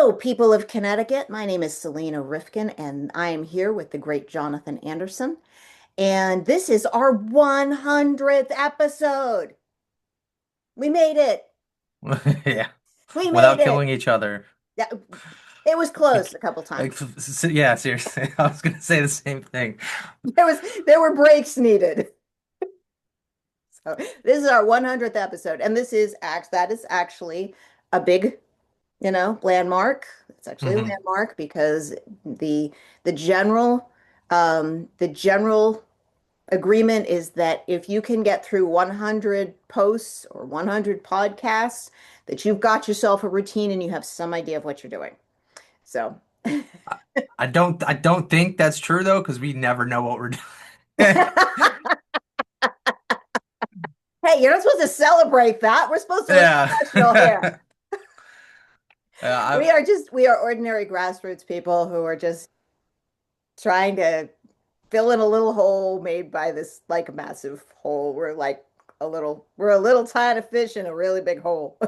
Hello, people of Connecticut. My name is Selena Rifkin, and I am here with the great Jonathan Anderson. And this is our 100th episode. We made it. Yeah, We made without it. killing each other. Yeah, it was close Like, a couple times. yeah, seriously. I was gonna say the same thing. There was there were breaks needed. So this is our 100th episode, and that is actually a big, landmark. It's actually a Hmm. landmark because the the general the general agreement is that if you can get through 100 posts or 100 podcasts, that you've got yourself a routine and you have some idea of what you're doing. So, I, I don't think that's true though, because we never know what we're doing. hey, you're not supposed to celebrate that. We're supposed to look Yeah. professional here. Yeah, We are ordinary grassroots people who are just trying to fill in a little hole made by this like massive hole. We're a little tiny fish in a really big hole.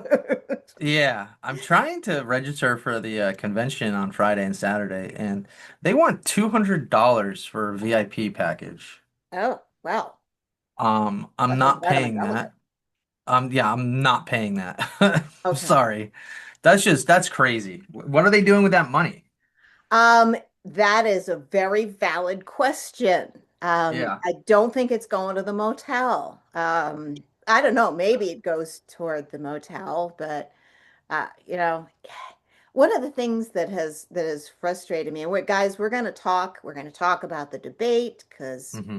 yeah. I'm trying to register for the convention on Friday and Saturday, and they want $200 for a VIP package. Oh, well, I'm that's just not that of a paying delegate. that. Yeah, I'm not paying that. I'm Okay. sorry. That's crazy. What are they doing with that money? Um, that is a very valid question. Yeah. I don't think it's going to the motel. I don't know, maybe it goes toward the motel, but one of the things that has frustrated me, and we're going to talk about the debate because Hmm.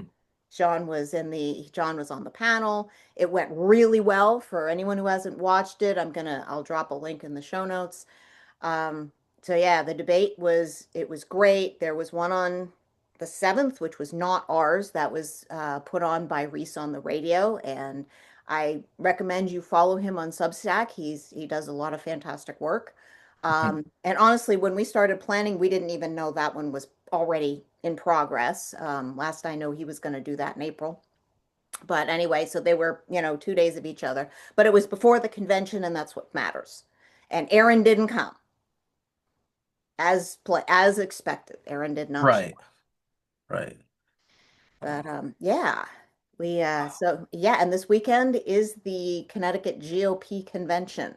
John was on the panel. It went really well. For anyone who hasn't watched it, I'll drop a link in the show notes. Um, so yeah, the debate was great. There was one on the 7th, which was not ours. That was put on by Reese on the radio, and I recommend you follow him on Substack. He does a lot of fantastic work. And honestly, when we started planning, we didn't even know that one was already in progress. Last I know, he was going to do that in April. But anyway, so they were, 2 days of each other. But it was before the convention, and that's what matters. And Erin didn't come as expected. Erin did not show Right. up. Right. But yeah, and this weekend is the Connecticut GOP convention.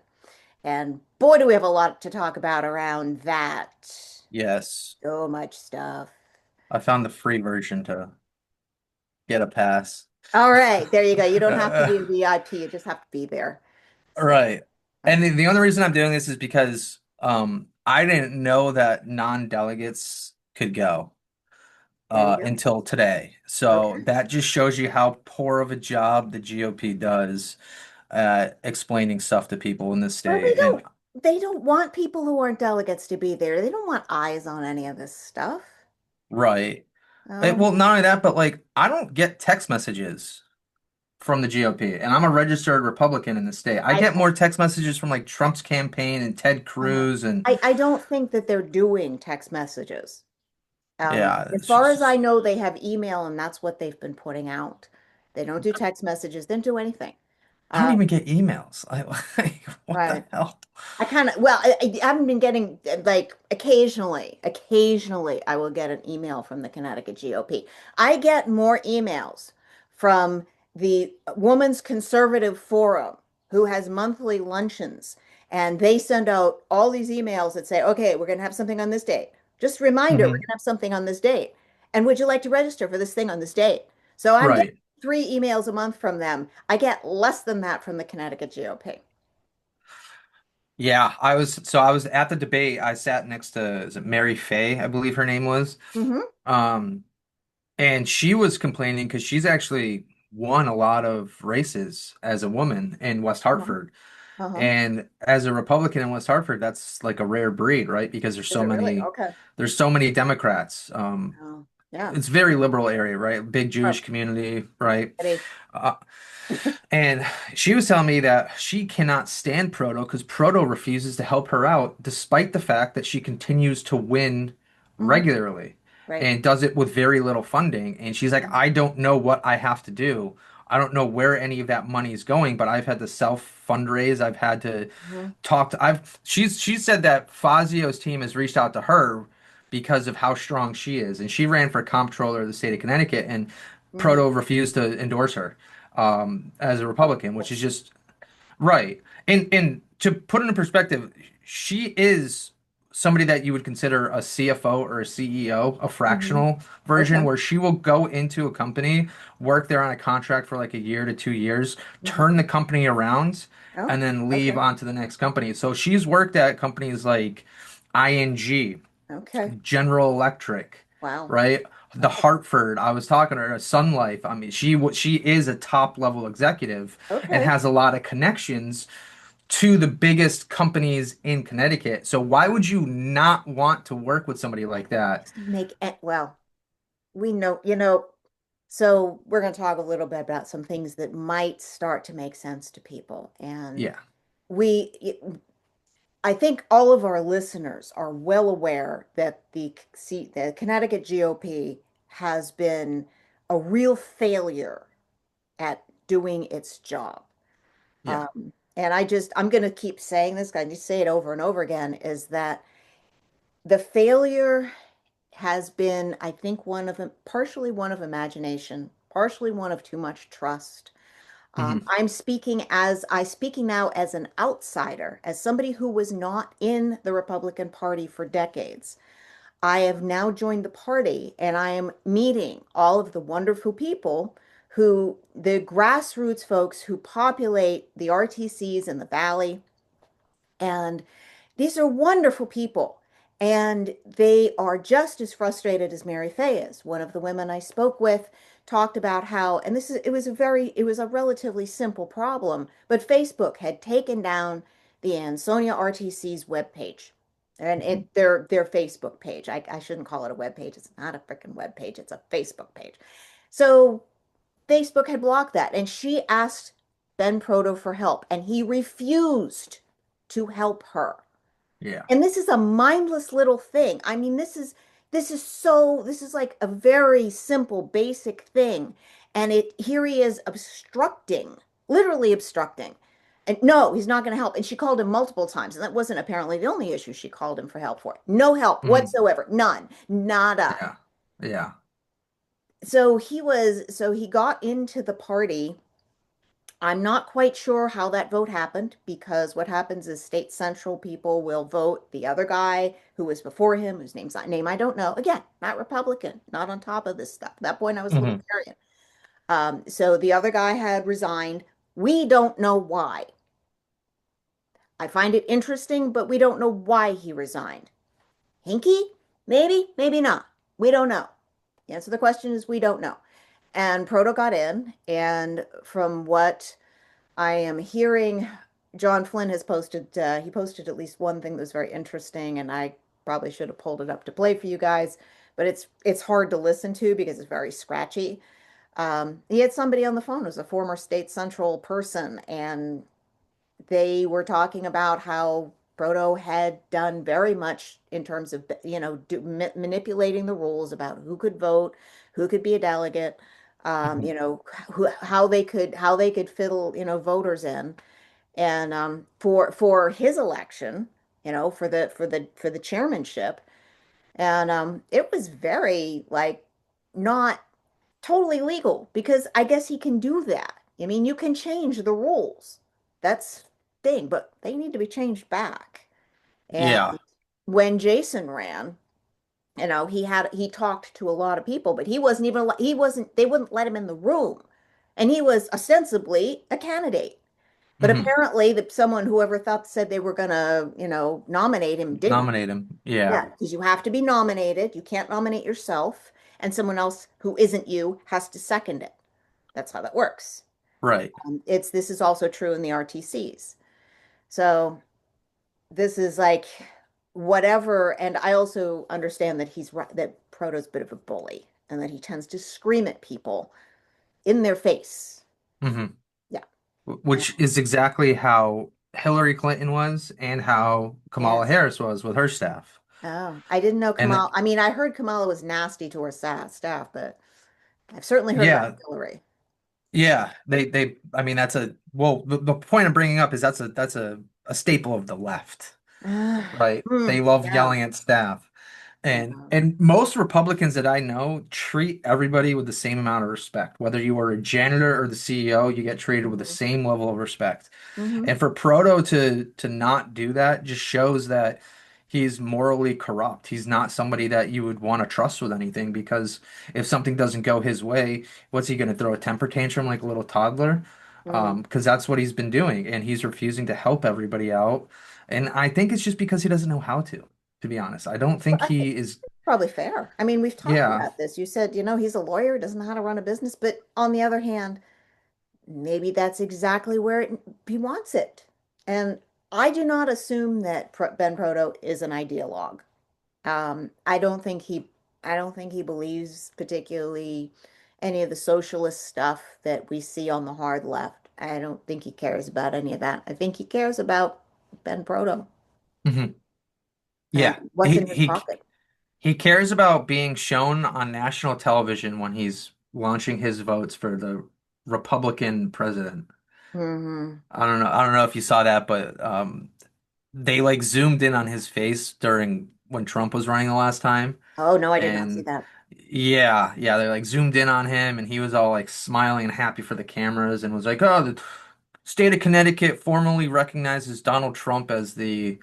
And boy, do we have a lot to talk about around that. Yes. So much stuff. I found the free version to get a pass. All right, there you go. You don't have to Uh, be a VIP, you just have to be there. So, right. uh, And the only reason I'm doing this is because I didn't know that non-delegates could go there you go. until today. So Okay. that just shows you how poor of a job the GOP does at explaining stuff to people in this Well, state. And they don't want people who aren't delegates to be there. They don't want eyes on any of this stuff. right. Oh, Well, not only that, but like I don't get text messages from the GOP, and I'm a registered Republican in the state. I I get more text messages from like Trump's campaign and Ted uh, Cruz, and I don't think that they're doing text messages. yeah, As it's far as I just know, they have email, and that's what they've been putting out. They don't do text messages. They don't do anything. I don't Um, even get emails. Like, what the right. hell? I haven't been getting like occasionally I will get an email from the Connecticut GOP. I get more emails from the Women's Conservative Forum, who has monthly luncheons, and they send out all these emails that say, okay, we're going to have something on this date. Just a reminder, we're going Hmm. to have something on this date. And would you like to register for this thing on this date? So I'm getting Right. 3 emails a month from them. I get less than that from the Connecticut GOP. Yeah, I was at the debate. I sat next to is it Mary Fay, I believe her name was. Hmm. Um, and she was complaining because she's actually won a lot of races as a woman in West Uh-huh. Hartford. Uh-huh. And as a Republican in West Hartford, that's like a rare breed, right? Because Is it really? Okay. there's so many Democrats. Oh, yeah. It's a very liberal area, right? Big Oh, Jewish community, right? it is. Uh, and she was telling me that she cannot stand Proto because Proto refuses to help her out, despite the fact that she continues to win Hmm. regularly Right. and does it with very little funding. And she's like, Mhm. I don't know what I have to do. I don't know where any of that money is going, but I've had to self fundraise. I've had to Hmm. talk to she said that Fazio's team has reached out to her because of how strong she is. And she ran for comptroller of the state of Connecticut and Hmm. Proto refused to endorse her as a Of Republican, which is course. just right. And to put it in perspective, she is somebody that you would consider a CFO or a CEO, a Hmm. fractional version, Okay. where she will go into a company, work there on a contract for like a year to 2 years, Hmm. turn the company around, Oh, and then leave okay. on to the next company. So she's worked at companies like ING, Okay. General Electric, Wow. right? The Okay. Hartford. I was talking to her, Sun Life. I mean, she is a top level executive and Okay. has a lot of connections to the biggest companies in Connecticut. So why would you not want to work with somebody like that? Doesn't make it, well, we know, so we're going to talk a little bit about some things that might start to make sense to people. And Yeah. we, I think all of our listeners are well aware that the Connecticut GOP has been a real failure at doing its job. Yeah. And I'm going to keep saying this, I just say it over and over again, is that the failure has been, I think, partially one of imagination, partially one of too much trust. Hmm. I'm speaking now as an outsider, as somebody who was not in the Republican Party for decades. I have now joined the party and I am meeting all of the wonderful people the grassroots folks who populate the RTCs in the Valley. And these are wonderful people. And they are just as frustrated as Mary Fay is. One of the women I spoke with talked about how, and it was a relatively simple problem, but Facebook had taken down the Ansonia RTC's webpage. And their Facebook page. I shouldn't call it a web page. It's not a freaking web page. It's a Facebook page. So Facebook had blocked that. And she asked Ben Proto for help, and he refused to help her. Yeah. And this is a mindless little thing. I mean, this is like a very simple, basic thing. And here he is obstructing, literally obstructing. And no, he's not going to help. And she called him multiple times. And that wasn't apparently the only issue she called him for help for. No help Hmm. whatsoever. None. Nada. Yeah. Yeah. So he got into the party. I'm not quite sure how that vote happened because what happens is state central people will vote the other guy who was before him, whose name I don't know. Again, not Republican, not on top of this stuff. At that point, I was a Hmm. libertarian. So the other guy had resigned. We don't know why. I find it interesting, but we don't know why he resigned. Hinky? Maybe, maybe not. We don't know. The answer to the question is we don't know. And Proto got in, and from what I am hearing John Flynn has he posted at least one thing that was very interesting, and I probably should have pulled it up to play for you guys, but it's hard to listen to because it's very scratchy. He had somebody on the phone who was a former state central person, and they were talking about how Proto had done very much in terms of, manipulating the rules about who could vote, who could be a delegate, Hmm. how they could fiddle, voters in. And for his election, for the chairmanship, and it was very like not totally legal because I guess he can do that. I mean, you can change the rules. That's thing, but they need to be changed back. And Yeah. when Jason ran, he talked to a lot of people, but he wasn't they wouldn't let him in the room. And he was ostensibly a candidate. But Hmm. apparently whoever thought said they were gonna, nominate him didn't. Nominate him. Yeah. Yeah, because you have to be nominated. You can't nominate yourself, and someone else who isn't you has to second it. That's how that works. Right. This is also true in the RTCs. So this is like whatever, and I also understand that he's right, that Proto's a bit of a bully and that he tends to scream at people in their face. Hmm. Yeah. And Which is exactly how Hillary Clinton was and how Kamala yes. Harris was with her staff. Oh, I didn't know And Kamala. I mean, I heard Kamala was nasty to her staff, but I've certainly heard about yeah, Hillary. Yeah, I mean, that's a, well, the point I'm bringing up is a staple of the left, right? They love Yeah. yelling at staff. And Yeah. and most Republicans that I know treat everybody with the same amount of respect. Whether you are a janitor or the CEO, you get treated with the Mhm. same level of respect. Mhm. And for Proto to not do that just shows that he's morally corrupt. He's not somebody that you would want to trust with anything because if something doesn't go his way, what's he going to throw a temper tantrum like a little toddler? Mm. Because that's what he's been doing, and he's refusing to help everybody out. And I think it's just because he doesn't know how to be honest. I don't Well, think I think he is, probably fair. I mean, we've talked yeah. about this. You said, he's a lawyer, doesn't know how to run a business, but on the other hand, maybe that's exactly where he wants it. And I do not assume that Ben Proto is an ideologue. I don't think I don't think he believes particularly any of the socialist stuff that we see on the hard left. I don't think he cares about any of that. I think he cares about Ben Proto Mhm. and Yeah. what's He in his he pocket. he cares about being shown on national television when he's launching his votes for the Republican president. Hmm. I don't know if you saw that, but they like zoomed in on his face during when Trump was running the last time. Oh no, I did not see And that. yeah, they like zoomed in on him and he was all like smiling and happy for the cameras and was like, "Oh, the state of Connecticut formally recognizes Donald Trump as the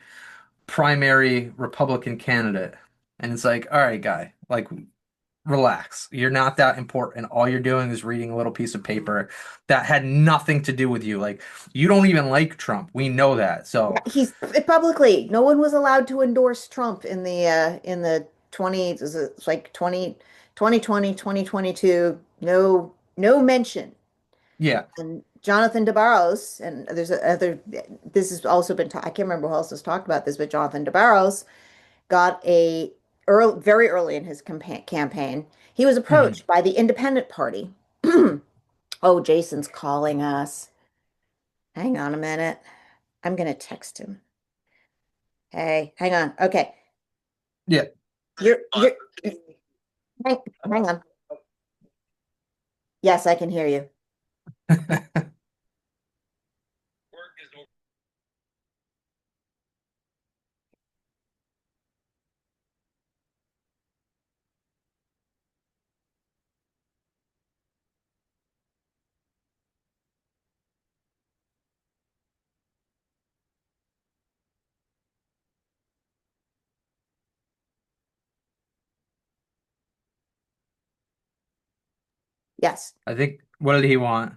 primary Republican candidate." And it's like, all right, guy, like relax. You're not that important. All you're doing is reading a little piece of paper that had nothing to do with you. Like, you don't even like Trump. We know that. Yeah, So, he's publicly, no one was allowed to endorse Trump in the 20s, it's like 2020, 2022. No mention. yeah. And Jonathan DeBarros, and there's a other, this has also been, I can't remember who else has talked about this, but Jonathan DeBarros got very early in his campaign, he was Hmm. approached by the Independent Party. Oh, Jason's calling us. Hang on a minute. I'm gonna text him. Hey, hang on. Okay. Yeah. You're hang on. Yes, I can hear you. Yes. I think, what did he want?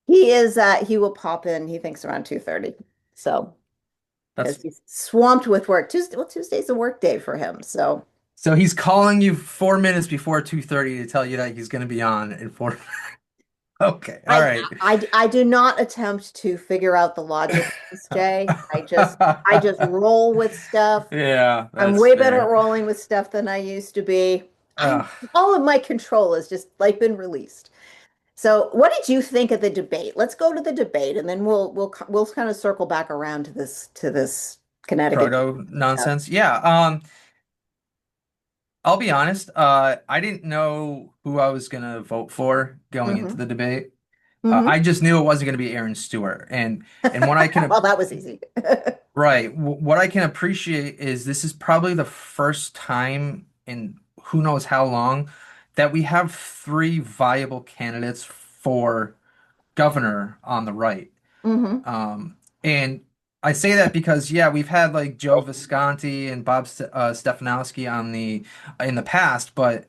He will pop in, he thinks around 2:30. So, because That's he's swamped with work. Tuesday's a work day for him. So so he's calling you 4 minutes before 2:30 to tell you that he's going to be on in four. Okay. All I, right. I do not attempt to figure out the logic of this, Jay. I just roll with stuff. Yeah, I'm that's way better at fair. rolling with stuff than I used to be. I'm Ugh. all of my control has just like been released. So, what did you think of the debate? Let's go to the debate, and then we'll kind of circle back around to this Connecticut Proto stuff. nonsense. Yeah. I'll be honest, I didn't know who I was gonna vote for going into Hmm. the debate. Hmm. I just knew it wasn't gonna be Erin Stewart, and what I can Well, that was easy. right, what I can appreciate is this is probably the first time in who knows how long that we have three viable candidates for governor on the right. Hmm. And I say that because yeah, we've had like Joe Visconti and Bob Stefanowski on the in the past, but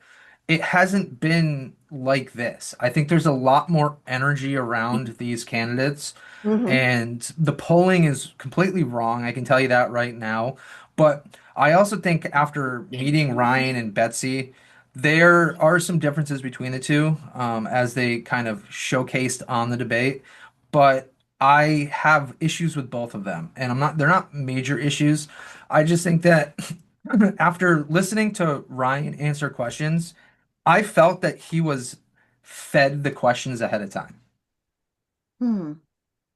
it hasn't been like this. I think there's a lot more energy around these candidates, Hmm. and the polling is completely wrong. I can tell you that right now. But I also think after meeting Ryan and Betsy, there are some differences between the two, as they kind of showcased on the debate. But I have issues with both of them, and they're not major issues. I just think that after listening to Ryan answer questions, I felt that he was fed the questions ahead of time. Hmm.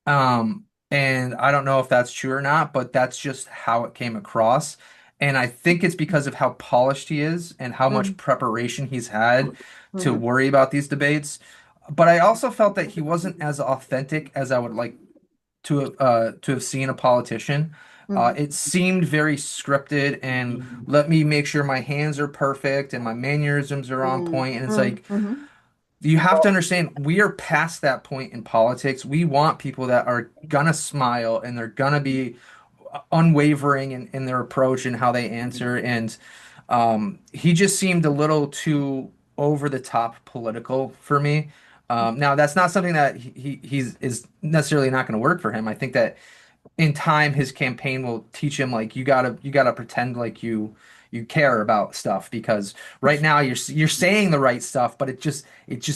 And I don't know if that's true or not, but that's just how it came across. And I think it's because of how polished he is and how much Mm, preparation he's had to mhm, worry about these debates. But I also felt that he wasn't as authentic as I would like to have seen a politician. mhm, It seemed very scripted and let me make sure my hands are perfect and my mannerisms are on mm, point. And it's mm, like mhm. you have to Well, understand we are past that point in politics. We want people that are gonna smile and they're gonna be unwavering in their approach and how they answer. And he just seemed a little too over the top political for me. Now that's not something that he's is necessarily not going to work for him. I think that in time his campaign will teach him like you gotta pretend like you care about stuff because right now you're saying the right stuff, but it just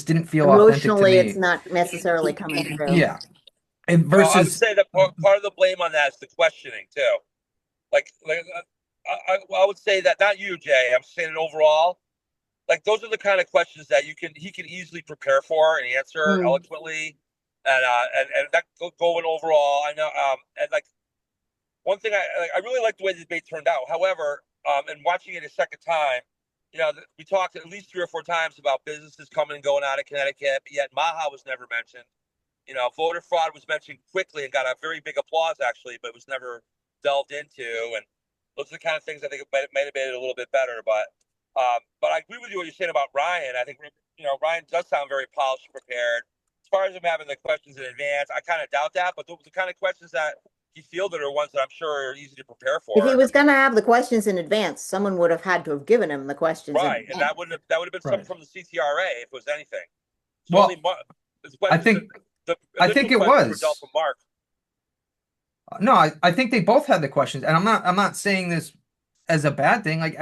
didn't feel authentic to Emotionally, it's me. not necessarily coming through. Yeah, and well, I would versus say that part of the blame on that is the questioning too. I would say that not you, Jay. I'm saying it overall. Like those are the kind of questions that he can easily prepare for and answer Mm, eloquently, and that going overall. I know, and like one thing I really like the way the debate turned out. However, and watching it a second time, we talked at least 3 or 4 times about businesses coming and going out of Connecticut, but yet Maha was never mentioned. Voter fraud was mentioned quickly and got a very big applause actually, but was never delved into. And those are the kind of things I think it might have made it a little bit better. But I agree with you what you're saying about Ryan. I think Ryan does sound very polished and prepared. As far as him having the questions in advance, I kind of doubt that. But the kind of questions that he fielded are ones that I'm sure are easy to prepare If he for. was going to have the questions in advance, someone would have had to have given him the questions in Right, and advance. that would have been something right. from the CTRA if it was anything. So only Well, the I questions, think the I initial think it questions were dealt was. from Mark. No, I think they both had the questions, and I'm not saying this as a bad thing. Like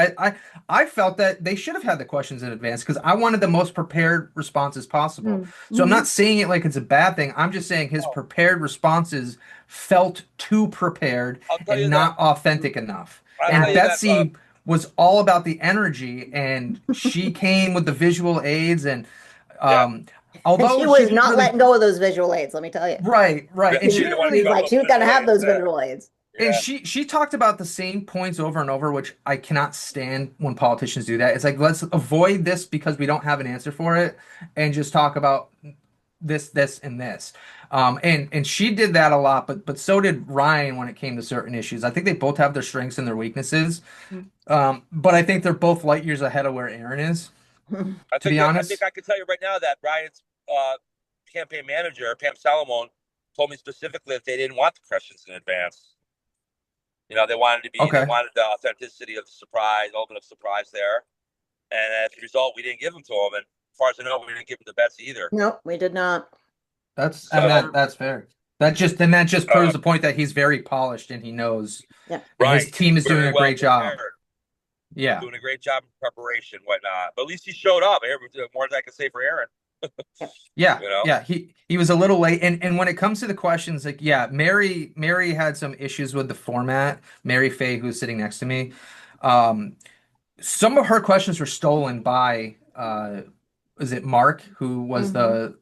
I felt that they should have had the questions in advance because I wanted the most prepared responses possible. Mm, So I'm mhm. not saying it like it's a bad thing. I'm just saying his Oh, prepared responses felt too prepared I'll tell and you that. not authentic enough. I'll Yeah. tell And you that. Betsy was all about the energy, and she came with the visual aids, and Yeah, um, And although she she was didn't not really. letting go of those visual aids, let me tell you. Right, right. yeah. And She, she She didn't didn't want to she's give really. up like, those she was going to visual have aids. those visual aids. And Yeah, she talked about the same points over and over, which I cannot stand when politicians do that. It's like let's avoid this because we don't have an answer for it, and just talk about this, and this. And she did that a lot, but so did Ryan when it came to certain issues. I think they both have their strengths and their weaknesses. But I think they're both light years ahead of where Aaron is, to be I think honest. I can tell you right now that Ryan's campaign manager Pam Salomon told me specifically that they didn't want the questions in advance. They Okay. wanted the authenticity of the surprise, element of surprise there. And as a result, we didn't give them to him. And as far as I know, we didn't give them to Betsy either. Nope, we did not. And So, that's fair. That just proves uh, the point that he's very polished and he knows, Yeah. and his right, team is doing very a well great job. prepared, Yeah. doing a great job in preparation, whatnot. But at least he showed up. More than I can say for Aaron. Yep. Yeah, You know, yeah, he was a little late, and when it comes to the questions, like yeah, Mary had some issues with the format. Mary Faye, who's sitting next to me, um, some of her questions were stolen by is it Mark, who was Hmm. the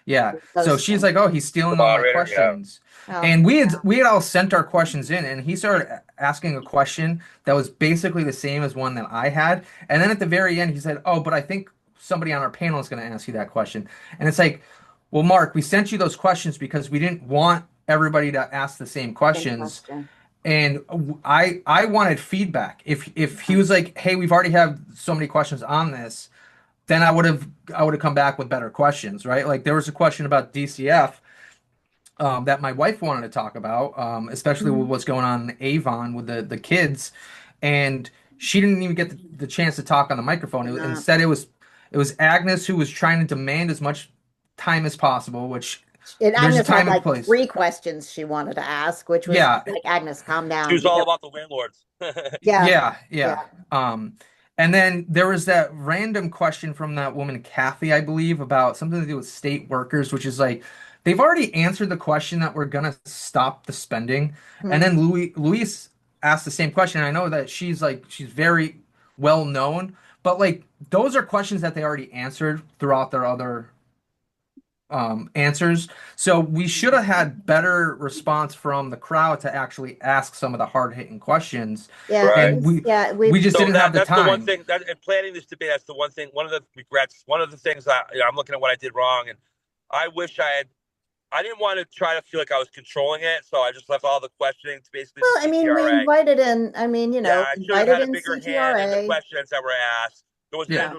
yeah. So Those she's things. like, oh, he's the stealing all my moderator. Yeah, questions, Oh, and we had all sent our questions in, and he started asking a question that was basically the same as one that I had, and then at the very end, he said, oh, but I think somebody on our panel is going to ask you that question, and it's like, well, Mark, we sent you those questions because we didn't want everybody to ask the same same questions. question. And I wanted feedback. If he was like, "Hey, we've already have so many questions on this," then I would have come back with better questions, right? Like there was a question about DCF that my wife wanted to talk about, especially with Mhm. what's going on in Avon with the kids, and she didn't even get the chance to talk on the microphone. Did not. Instead, it was Agnes who was trying to demand as much time as possible, which And there's a Agnes had time and like place. three questions she wanted to ask, which was Yeah, like, Agnes, calm she down. was You all got, about the landlords. yeah, yeah, yeah. yeah. And then there was that random question from that woman, Kathy, I believe, about something to do with state workers, which is like they've already answered the question that we're gonna stop the spending. And Hmm. then Luis asked the same question. And I know that she's very well known, but like those are questions that they already answered throughout their other answers. So we should have had better response from the crowd to actually ask some of the hard-hitting questions, Yeah, Right. and it's we yeah, we we just So didn't have the that's the one time. thing that in planning this debate, that's the one thing, one of the regrets, one of the things that I'm looking at what I did wrong, and I wish I had. I didn't want to try to feel like I was controlling it, so I just left all the questioning to basically the well, I mean, we CTRA. invited in, I mean, Yeah, I should have invited had a in bigger hand in the CTRA. questions that were asked. Yeah. Yeah.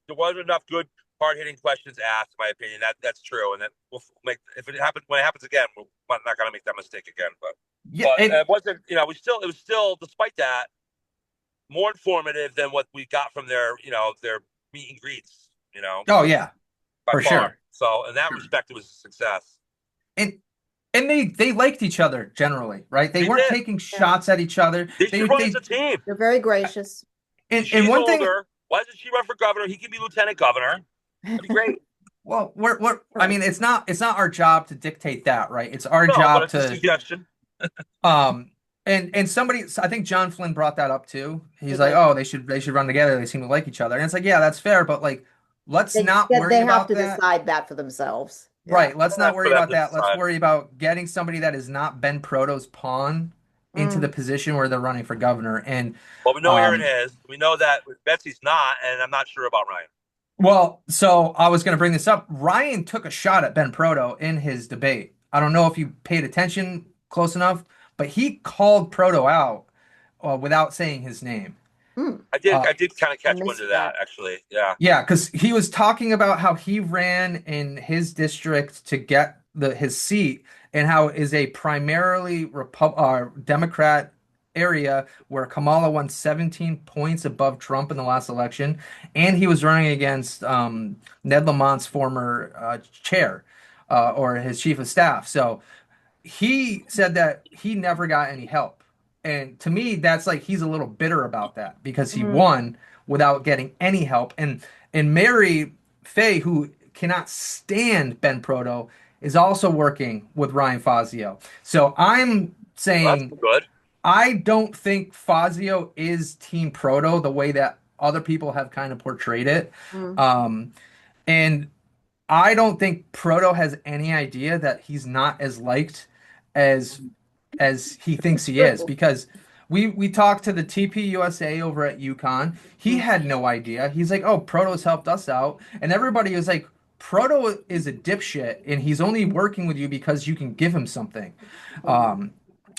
There wasn't enough good hard hitting questions asked, in my opinion. That's true, and that we'll make if it happens when it happens again, we're not going to make that mistake again. Yeah, But and it wasn't. We still it was still despite that more informative than what we got from their meet and greets. oh yeah, By for far. sure. So in that Sure. respect, it was a success. And they liked each other generally, right? They They weren't did. taking Yeah. shots at each other. They They should run as they a team. They're very gracious. and She's one thing, older. Why doesn't she run for governor? He can be lieutenant governor. That'd be great. well, we're I mean, it's not our job to dictate that, right? It's our No, but job it's a to suggestion. um and somebody, I think John Flynn brought that up too. He He's like, did. "Oh, they should run together. They seem to like each other." And it's like, "Yeah, that's fair, but like let's not worry They have about to that." decide that for themselves. Yeah. Right, let's not That's for worry them about to that. Let's decide. worry about getting somebody that is not Ben Proto's pawn into the Mm. position where they're running for governor. And Well, we know Erin um is. We know that Betsy's not, and I'm not sure about Ryan. well, so I was going to bring this up. Ryan took a shot at Ben Proto in his debate. I don't know if you paid attention close enough, but he called Proto out without saying his name. Mm. I did. Uh, I did kind of I catch wind missed of that, that. actually. Yeah. Yeah, because he was talking about how he ran in his district to get his seat, and how it is a primarily Democrat area where Kamala won 17 points above Trump in the last election, and he was running against Ned Lamont's former chair or his chief of staff. So he said that he never got any help. And to me, that's like he's a little bitter about that because he Mm. won without getting any help. And Mary Fay, who cannot stand Ben Proto, is also working with Ryan Fazio. So I'm Well, that's saying good. I don't think Fazio is Team Proto the way that other people have kind of portrayed it. Mm. Um, and I don't think Proto has any idea that he's not as liked as he thinks he is, True. because we talked to the TPUSA over at UConn. He Mm. had no idea. He's like, "Oh, Proto's helped us out," and everybody was like, "Proto is a dipshit, and he's only working with you because you can give him something." Mm. Um,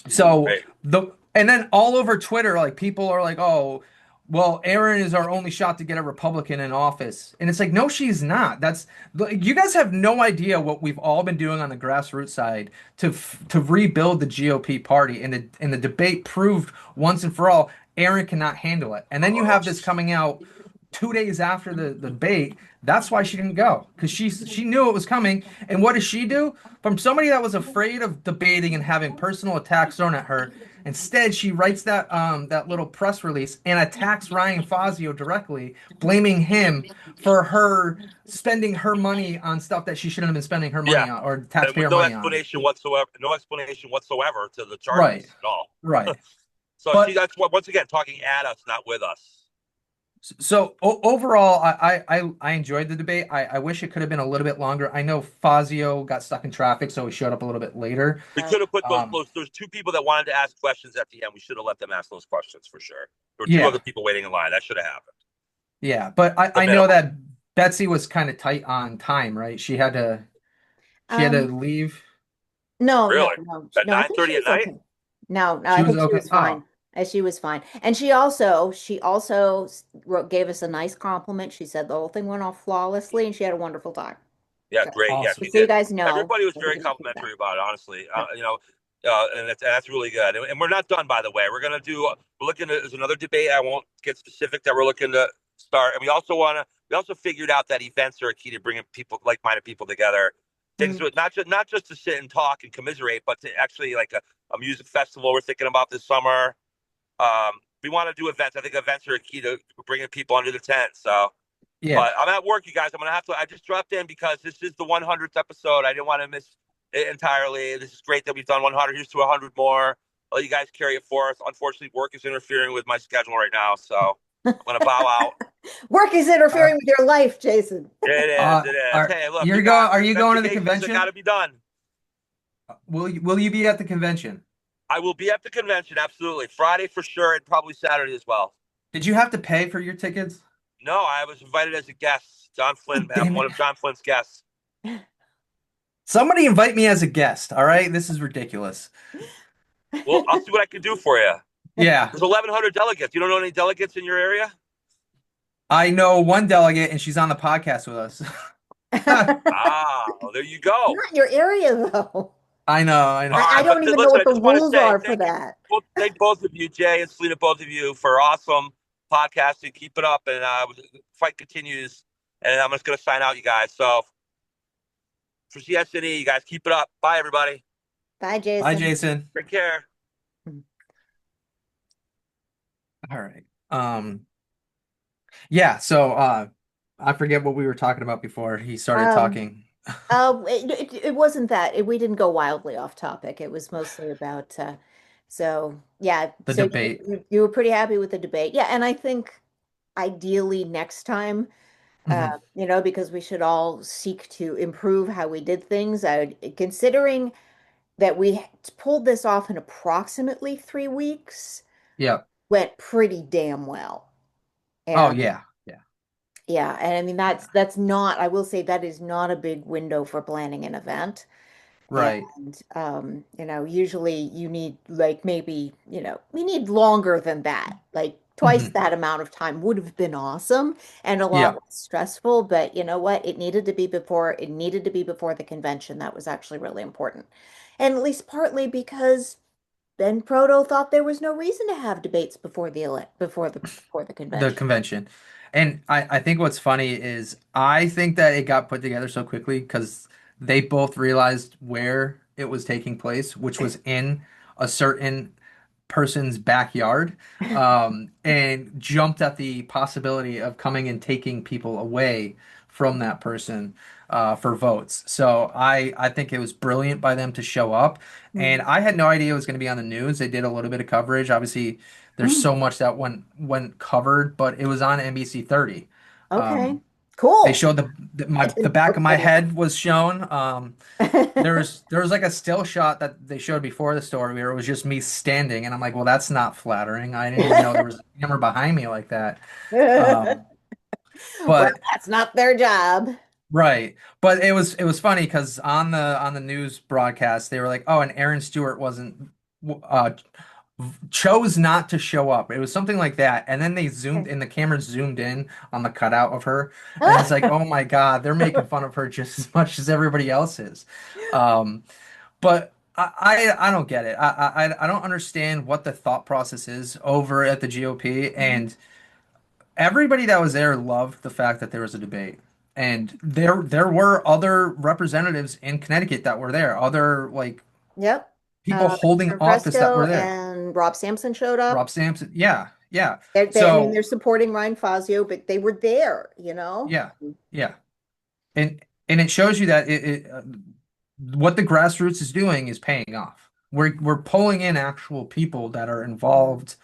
so Right. and then all over Twitter, like people are like, "Oh, well, Erin is our only shot to get a Republican in office," and it's like, no, she's not. That's You guys have no idea what we've all been doing on the grassroots side to rebuild the GOP party, and the debate proved once and for all, Erin cannot handle it. And then you have this coming out 2 days after the debate. That's why she didn't go, because she knew it was coming. And what does she do? From somebody that was afraid of debating and having personal attacks thrown at her, instead she writes that little press release and attacks Ryan Fazio directly, blaming him for her spending her money on stuff that she shouldn't have been spending her Yeah. money on, or And with taxpayer no money on. explanation whatsoever. No explanation whatsoever to the Right, charges at all. right. So But that's what once again talking at us, not with us. So overall, I enjoyed the debate. I wish it could have been a little bit longer. I know Fazio got stuck in traffic, so he showed up a little bit later. We could have put Um, there's two people that wanted to ask questions at the end. We should have let them ask those questions for sure. There were two other yeah, people waiting in line. That should have happened. yeah, but The I know minimum. that Betsy was kind of tight on time, right? She had to Um, leave. no, no, Really? no, At no. I nine think she thirty at was night? okay. No, no, She I was think she okay. was Oh, fine. She was fine, and she also gave us a nice compliment. She said the whole thing went off flawlessly, and she had a wonderful time. Yeah, So, great. Yeah, awesome. she just so you did. guys know, Everybody was we'll very give you feedback. complimentary about it, honestly. Good. And that's really good. And we're not done, by the way. We're looking at, there's another debate. I won't get specific that we're looking to start. And we also figured out that events are a key to bringing people, like-minded people together. Things Mm. with not just to sit and talk and commiserate, but to actually like a music festival we're thinking about this summer. We want to do events. I think events are a key to bringing people under the tent. So, Yeah. but I'm at work, you guys. I just dropped in because this is the 100th episode. I didn't want to miss it entirely. This is great that we've done 100. Here's to 100 more. Well, you guys carry it for us. Unfortunately, work is interfering with my schedule right now. So, I'm gonna bow out. Work is Uh, interfering with your life, Jason. It is. It is. Hey, look, we got are you going to the investigations that got convention? to be done. Will you be at the convention? I will be at the convention, absolutely. Friday for sure, and probably Saturday as well. Did you have to pay for your tickets? No, I was invited as a guest. John Flynn. God I'm damn one it. of John Flynn's guests. Somebody invite me as a guest, all right? This is ridiculous. Well, I'll see what I can do for you. Yeah, There's 1,100 delegates. You don't know any delegates in your area? I know one delegate and she's on the podcast with us. Ah, well, there you go. Not in your area, though. I know, I All know. I right, but don't even know listen, what I the just want to rules say are for thank you. that. Thank both of you, Jay and Selena, both of you, for awesome podcasting. Keep it up, and the fight continues. And I'm just going to sign out, you guys. So for CSNE, you guys keep it up. Bye, everybody. Bye, Bye, Jason. Jason. Take care. All right. Yeah, so I forget what we were talking about before he started Um, talking. it wasn't that. We didn't go wildly off topic. It was mostly about, so yeah, The so debate. you were pretty happy with the debate. Yeah, and I think ideally next time, Mhm. because we should all seek to improve how we did things. Considering that we pulled this off in approximately 3 weeks, Yeah. went pretty damn well. Oh And yeah. Yeah. yeah, and I mean Yeah. that's not, I will say that is not a big window for planning an event. Right. And usually you need like maybe, we need longer than that. Like twice Hmm. that amount of time would have been awesome and a lot Yeah. less stressful, but you know what? It needed to be before the convention. That was actually really important. And at least partly because then Proto thought there was no reason to have debates before the The convention. convention. And I think what's funny is I think that it got put together so quickly because they both realized where it was taking place, which was in a certain person's backyard, and jumped at the possibility of coming and taking people away from that person for votes. So I think it was brilliant by them to show up, and Mhm. I had no idea it was going to be on the news. They did a little bit of coverage. Obviously, there's Mm. so much that went covered, but it was on NBC 30. Okay. Um, they Cool. showed I the didn't back know of my any of head was shown. There was like a still shot that they showed before the story where it was just me standing, and I'm like, well, that's not flattering. I didn't even know there was a camera behind me like that. that. Um, Well, but that's not their job. right, but it was funny because on the news broadcast they were like, oh, and Aaron Stewart wasn't uh chose not to show up. It was something like that, and then they zoomed and the camera zoomed in on the cutout of her, and it's like, oh my God, they're making fun of her just as much as everybody else is. Um, But I don't get it. I don't understand what the thought process is over at the GOP. And everybody that was there loved the fact that there was a debate. And there were other representatives in Connecticut that were there, other like Yep. people holding Karen office that Presto were there. and Rob Sampson showed up. Rob Sampson, yeah, yeah. I mean, So they're supporting Ryan Fazio, but they were there. yeah, yeah. And it shows you that what the grassroots is doing is paying off. We're pulling in actual people that are Mhm. involved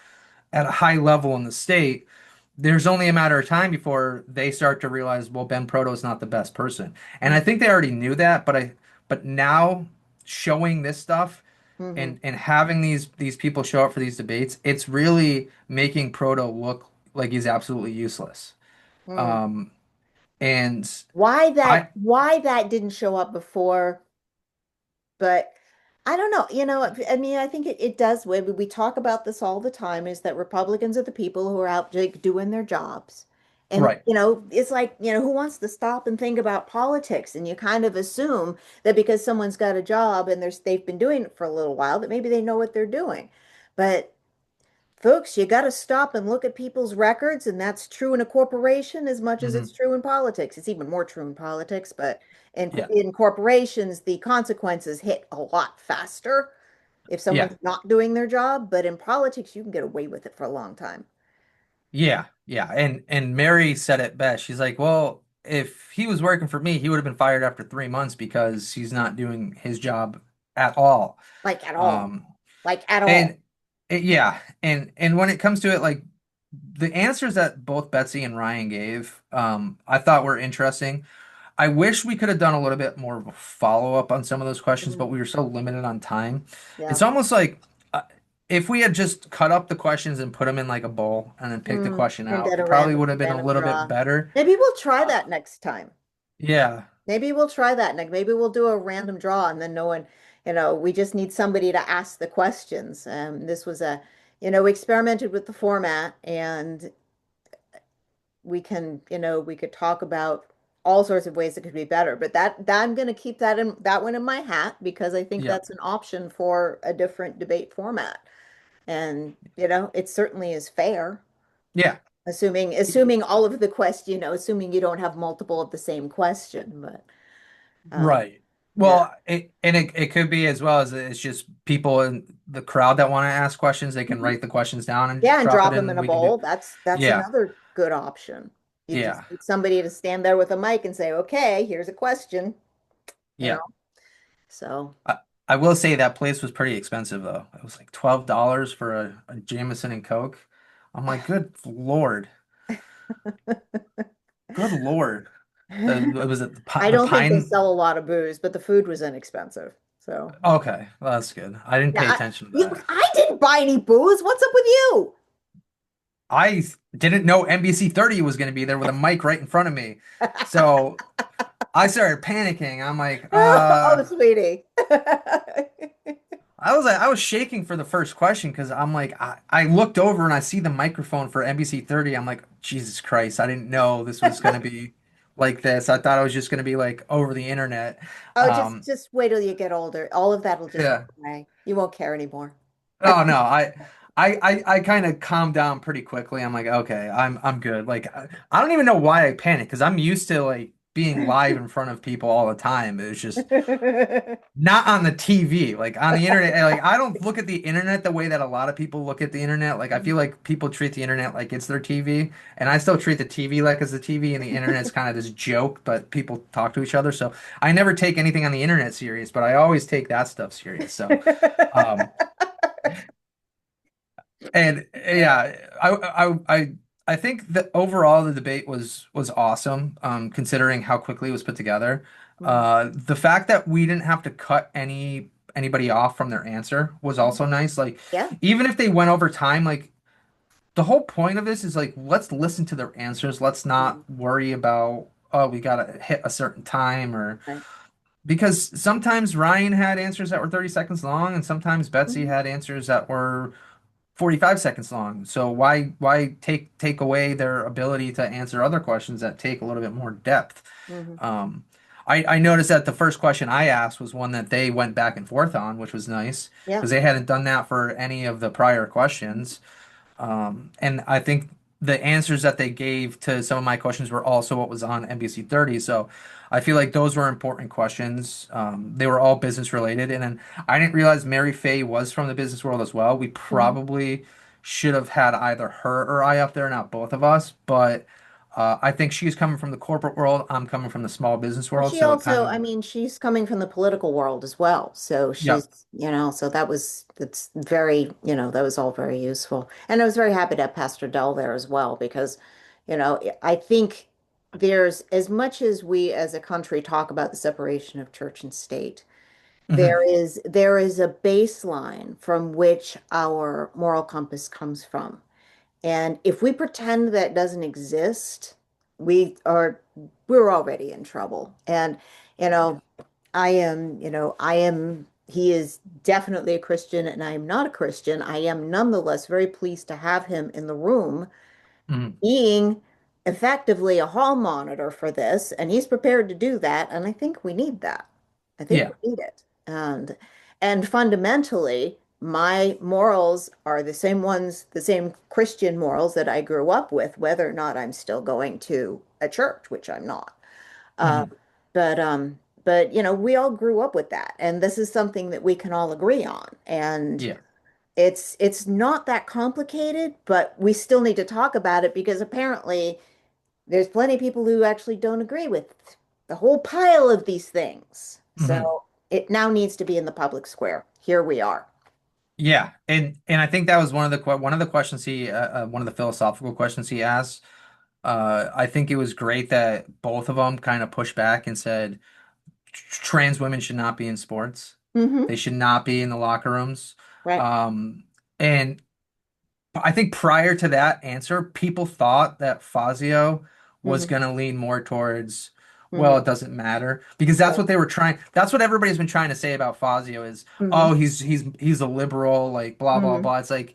at a high level in the state. There's only a matter of time before they start to realize, well, Ben Proto is not the best person. And I think they already knew that, but now showing this stuff Mhm. and having these people show up for these debates, it's really making Proto look like he's absolutely useless. Mhm. Um, and Why that I why that didn't show up before, but I don't know. I mean, I think it does. We talk about this all the time, is that Republicans are the people who are out like, doing their jobs. And, right, it's like, who wants to stop and think about politics? And you kind of assume that because someone's got a job and they've been doing it for a little while, that maybe they know what they're doing. But folks, you got to stop and look at people's records, and that's true in a corporation as much as hmm it's true in politics. It's even more true in politics, but yeah, in corporations, the consequences hit a lot faster if yeah. someone's not doing their job. But in politics, you can get away with it for a long time. Yeah, yeah. And Mary said it best. She's like, well, if he was working for me, he would have been fired after 3 months because he's not doing his job at all. Like at all. Um, Like at all. and yeah, and when it comes to it, like the answers that both Betsy and Ryan gave, I thought were interesting. I wish we could have done a little bit more of a follow-up on some of those questions, but Mhm. we were so limited on time. Yeah. It's almost like uh, if we had just cut up the questions and put them in like a bowl and then picked the question And out, did it a probably would have been a random little bit draw. better. Maybe we'll try Uh, that next time. yeah, Maybe we'll try that next. Maybe we'll do a random draw and then no one, we just need somebody to ask the questions. This was we experimented with the format and we could talk about all sorts of ways it could be better. But that I'm going to keep that one in my hat because I think yeah, that's an option for a different debate format. And, it certainly is fair. yeah. Assuming all of the assuming you don't have multiple of the same question, but Right. yeah. Well, it could be as well as it's just people in the crowd that want to ask questions. They can Mhm. write the questions down and Yeah, just and drop it drop in, them in and a we can do. bowl. That's Yeah, another good option. You just yeah, need somebody to stand there with a mic and say, "Okay, here's a question," you know. yeah. So, I, I will say that place was pretty expensive though. It was like $12 for a Jameson and Coke. I'm like, good Lord. It was I the don't think they Pine. sell a lot of booze, but the food was inexpensive. So, Okay, well, that's good. I didn't yeah, pay attention to that. I didn't buy any booze. What's up with you? I didn't know NBC 30 was going to be there with a mic right in front of me. So I started panicking. I'm like, Oh, sweetie. I was shaking for the first question because I'm like, I looked over and I see the microphone for NBC 30. I'm like, Jesus Christ, I didn't know this was going to be like this. I thought it was just going to be like over the internet. Oh, just Um, just wait till you get older. All of that will just go yeah. away. You won't care anymore. Oh no, I kind of calmed down pretty quickly. I'm like, okay, I'm good. Like I don't even know why I panicked because I'm used to like being live in front of people all the time. It was just not on the TV, like on the internet. Like I don't look at the internet the way that a lot of people look at the internet. Like I feel like people treat the internet like it's their TV, and I still treat the TV like it's the TV, and the internet's kind of this joke, but people talk to each other. So I never take anything on the internet serious, but I always take that stuff serious. So. Um, And yeah, I think that overall the debate was awesome, considering how quickly it was put together. Mhm. The fact that we didn't have to cut anybody off from their answer was Mhm. also nice. Like Yeah. even if they went over time, like the whole point of this is like let's listen to their answers. Let's not Mhm. worry about oh we gotta hit a certain time or Right. because sometimes Ryan had answers that were 30 seconds long and sometimes Betsy Mhm. had answers that were 45 seconds long. So why take away their ability to answer other questions that take a little bit more depth? Mhm. Um, I noticed that the first question I asked was one that they went back and forth on, which was nice Yeah. because they hadn't done that for any of the prior questions. And I think the answers that they gave to some of my questions were also what was on NBC 30. So I feel like those were important questions. They were all business related. And then I didn't realize Mary Fay was from the business world as well. We Mhm. probably should have had either her or I up there, not both of us. But I think she's coming from the corporate world. I'm coming from the small business Well, world. she So it also, kind I of, mean, she's coming from the political world as well. So yeah. so that's very, that was all very useful. And I was very happy to have Pastor Dell there as well because, I think there's as much as we as a country talk about the separation of church and state, Hmm. there is a baseline from which our moral compass comes from. And if we pretend that doesn't exist, we are we're already in trouble. And you know, he is definitely a Christian and I am not a Christian. I am nonetheless very pleased to have him in the room Hmm. being effectively a hall monitor for this, and he's prepared to do that, and I think we need that. I think Yeah. we need it. And fundamentally, my morals are the same Christian morals that I grew up with, whether or not I'm still going to a church, which I'm not. Uh, Hmm. but we all grew up with that, and this is something that we can all agree on. And Yeah. it's not that complicated, but we still need to talk about it because apparently there's plenty of people who actually don't agree with the whole pile of these things. Hmm. So it now needs to be in the public square. Here we are. Yeah, and I think that was one of the questions one of the philosophical questions he asked. I think it was great that both of them kind of pushed back and said trans women should not be in sports. Hmm. They should not be in the locker rooms. Right. And I think prior to that answer, people thought that Fazio was Hmm. going to lean more towards, well, Hmm. it doesn't matter because that's Right. what they were trying. That's what everybody's been trying to say about Fazio is, Hmm. oh, he's a liberal, like blah blah Hmm. blah. It's like,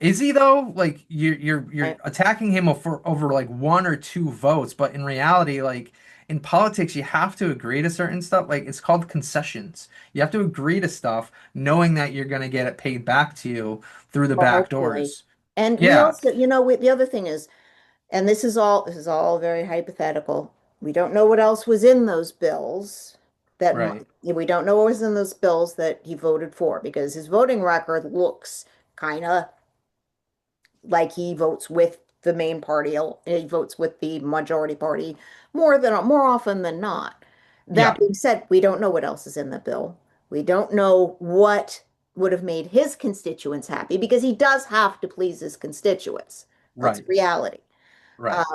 is he though? Like you're Right. attacking him over like one or two votes, but in reality, like in politics, you have to agree to certain stuff. Like it's called concessions. You have to agree to stuff, knowing that you're going to get it paid back to you through the Well, back hopefully. doors. And we Yeah, also, the other thing is, and this is all very hypothetical. We don't know what else was in those bills right. we don't know what was in those bills that he voted for because his voting record looks kind of like he votes with the main party. He votes with the majority party more often than not. That Yeah, being said, we don't know what else is in the bill. We don't know what would have made his constituents happy because he does have to please his constituents. That's right, reality. right.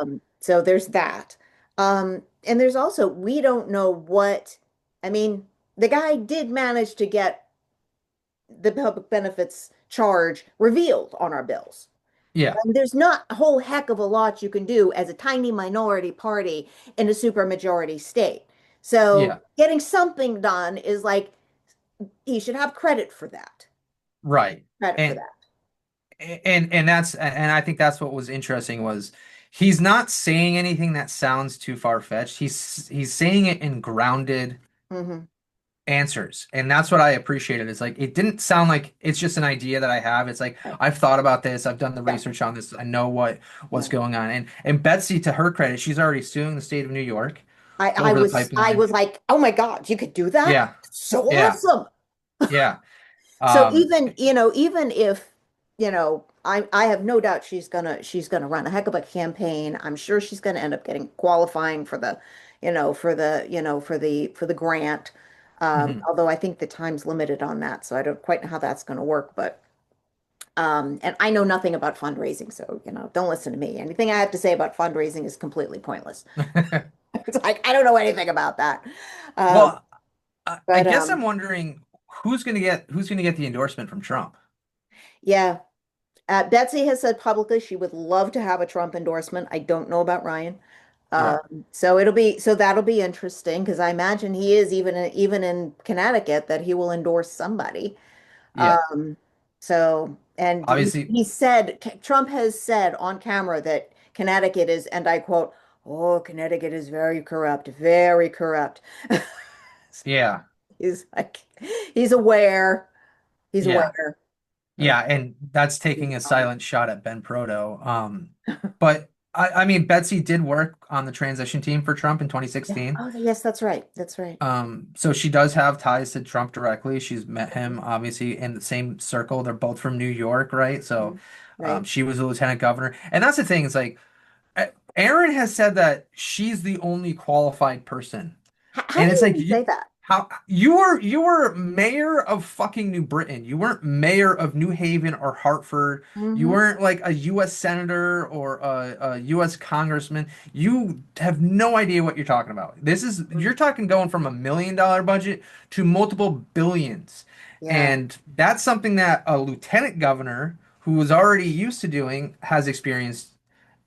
So there's that. And there's also, we don't know I mean, the guy did manage to get the public benefits charge revealed on our bills. Yeah, And there's not a whole heck of a lot you can do as a tiny minority party in a supermajority state. So yeah, getting something done is like, he should have credit for that. right. Credit for And that. and I think that's what was interesting was he's not saying anything that sounds too far-fetched. He's saying it in grounded Hmm. answers. And that's what I appreciated. It's like it didn't sound like it's just an idea that I have. It's like Right. I've thought about this, I've done the Yeah. research on this, I know what's Yeah. going on. And Betsy, to her credit, she's already suing the state of New York I, I over the was I pipeline. was like, oh my God, you could do that? Yeah, So yeah, awesome. yeah. So Um, even if, I have no doubt she's gonna run a heck of a campaign. I'm sure she's gonna end up getting qualifying for the, for the grant. mhm. Although I think the time's limited on that, so I don't quite know how that's gonna work. But and I know nothing about fundraising, so don't listen to me. Anything I have to say about fundraising is completely pointless. It's like I don't know anything about that. Um, Well, I but guess I'm wondering who's gonna get the endorsement from Trump. yeah. Betsy has said publicly she would love to have a Trump endorsement. I don't know about Ryan. Yeah, So that'll be interesting because I imagine he is even in Connecticut that he will endorse somebody. yeah. Um, so and Obviously, he said Trump has said on camera that Connecticut is, and I quote, "Oh, Connecticut is very corrupt, very corrupt." yeah, He's like, he's aware. He's yeah. aware of Yeah, and that's what's taking a going silent shot at Ben Proto. But I mean, Betsy did work on the transition team for Trump in on. 2016. Oh, yes, that's right. That's right. So she does have ties to Trump directly. She's met him obviously in the same circle. They're both from New York, right? So, Mhm. Right. she was a lieutenant governor, and that's the thing. It's like Erin has said that she's the only qualified person. How And do it's you like even say that? how you were mayor of fucking New Britain. You weren't mayor of New Haven or Hartford. You Hmm. weren't like a U.S. senator or a U.S. congressman. You have no idea what you're talking about. You're talking going from $1 million budget to multiple billions. Yeah. And that's something that a lieutenant governor who was already used to doing has experienced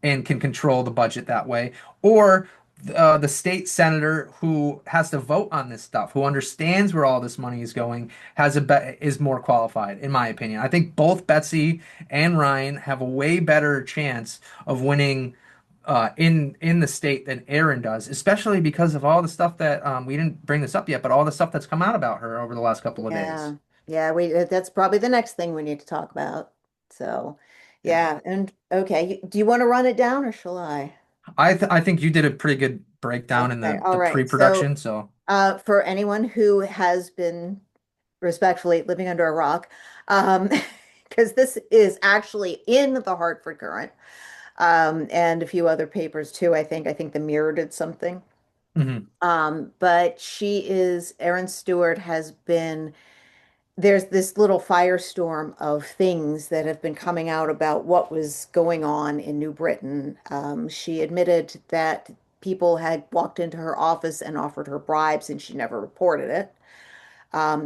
and can control the budget that way, or the state senator who has to vote on this stuff, who understands where all this money is going, is more qualified, in my opinion. I think both Betsy and Ryan have a way better chance of winning in the state than Erin does, especially because of all the stuff that we didn't bring this up yet, but all the stuff that's come out about her over the last couple of days. Yeah. Yeah, that's probably the next thing we need to talk about. So, Yeah. yeah. And okay, do you want to run it down or shall I? I think you did a pretty good breakdown in Okay. All the right. So, pre-production, so for anyone who has been respectfully living under a rock, um, because this is actually in the Hartford Current, and a few other papers too, I think. I think the Mirror did something. mhm. But Erin Stewart has been there's this little firestorm of things that have been coming out about what was going on in New Britain. She admitted that people had walked into her office and offered her bribes, and she never reported it.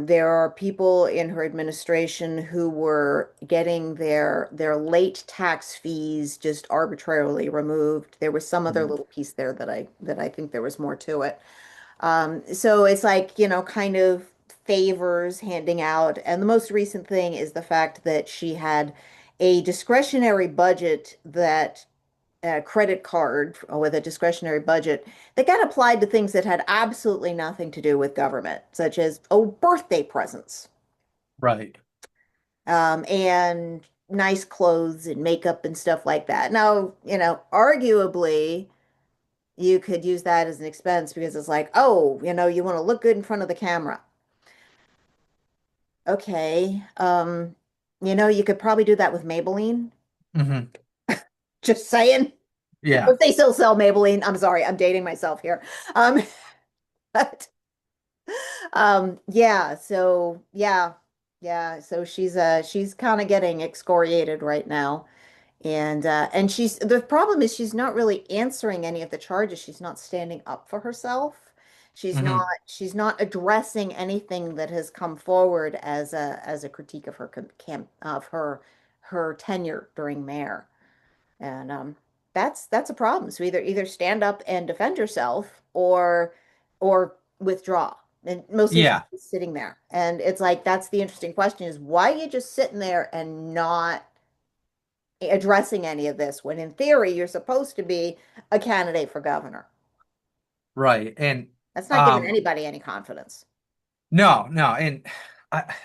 There are people in her administration who were getting their late tax fees just arbitrarily removed. There was some other Mhm. little piece there that I think there was more to it. So it's like, kind of favors handing out. And the most recent thing is the fact that she had a discretionary budget that a credit card with a discretionary budget that got applied to things that had absolutely nothing to do with government, such as, oh, birthday presents, Right. and nice clothes and makeup and stuff like that. Now, arguably, you could use that as an expense because it's like, oh, you want to look good in front of the camera. Okay. You could probably do that with Maybelline. Hmm. Just saying. Yeah. If they still sell Maybelline, I'm sorry, I'm dating myself here. Um, but so she's kind of getting excoriated right now. And the problem is she's not really answering any of the charges. She's not standing up for herself. She's not Hmm. she's not addressing anything that has come forward as a critique of her camp of her tenure during mayor. And that's a problem. So either stand up and defend yourself or withdraw. And mostly she's Yeah. just sitting there. And it's like that's the interesting question is why are you just sitting there and not addressing any of this when in theory you're supposed to be a candidate for governor. Right. And That's not giving um anybody any confidence. no, no. And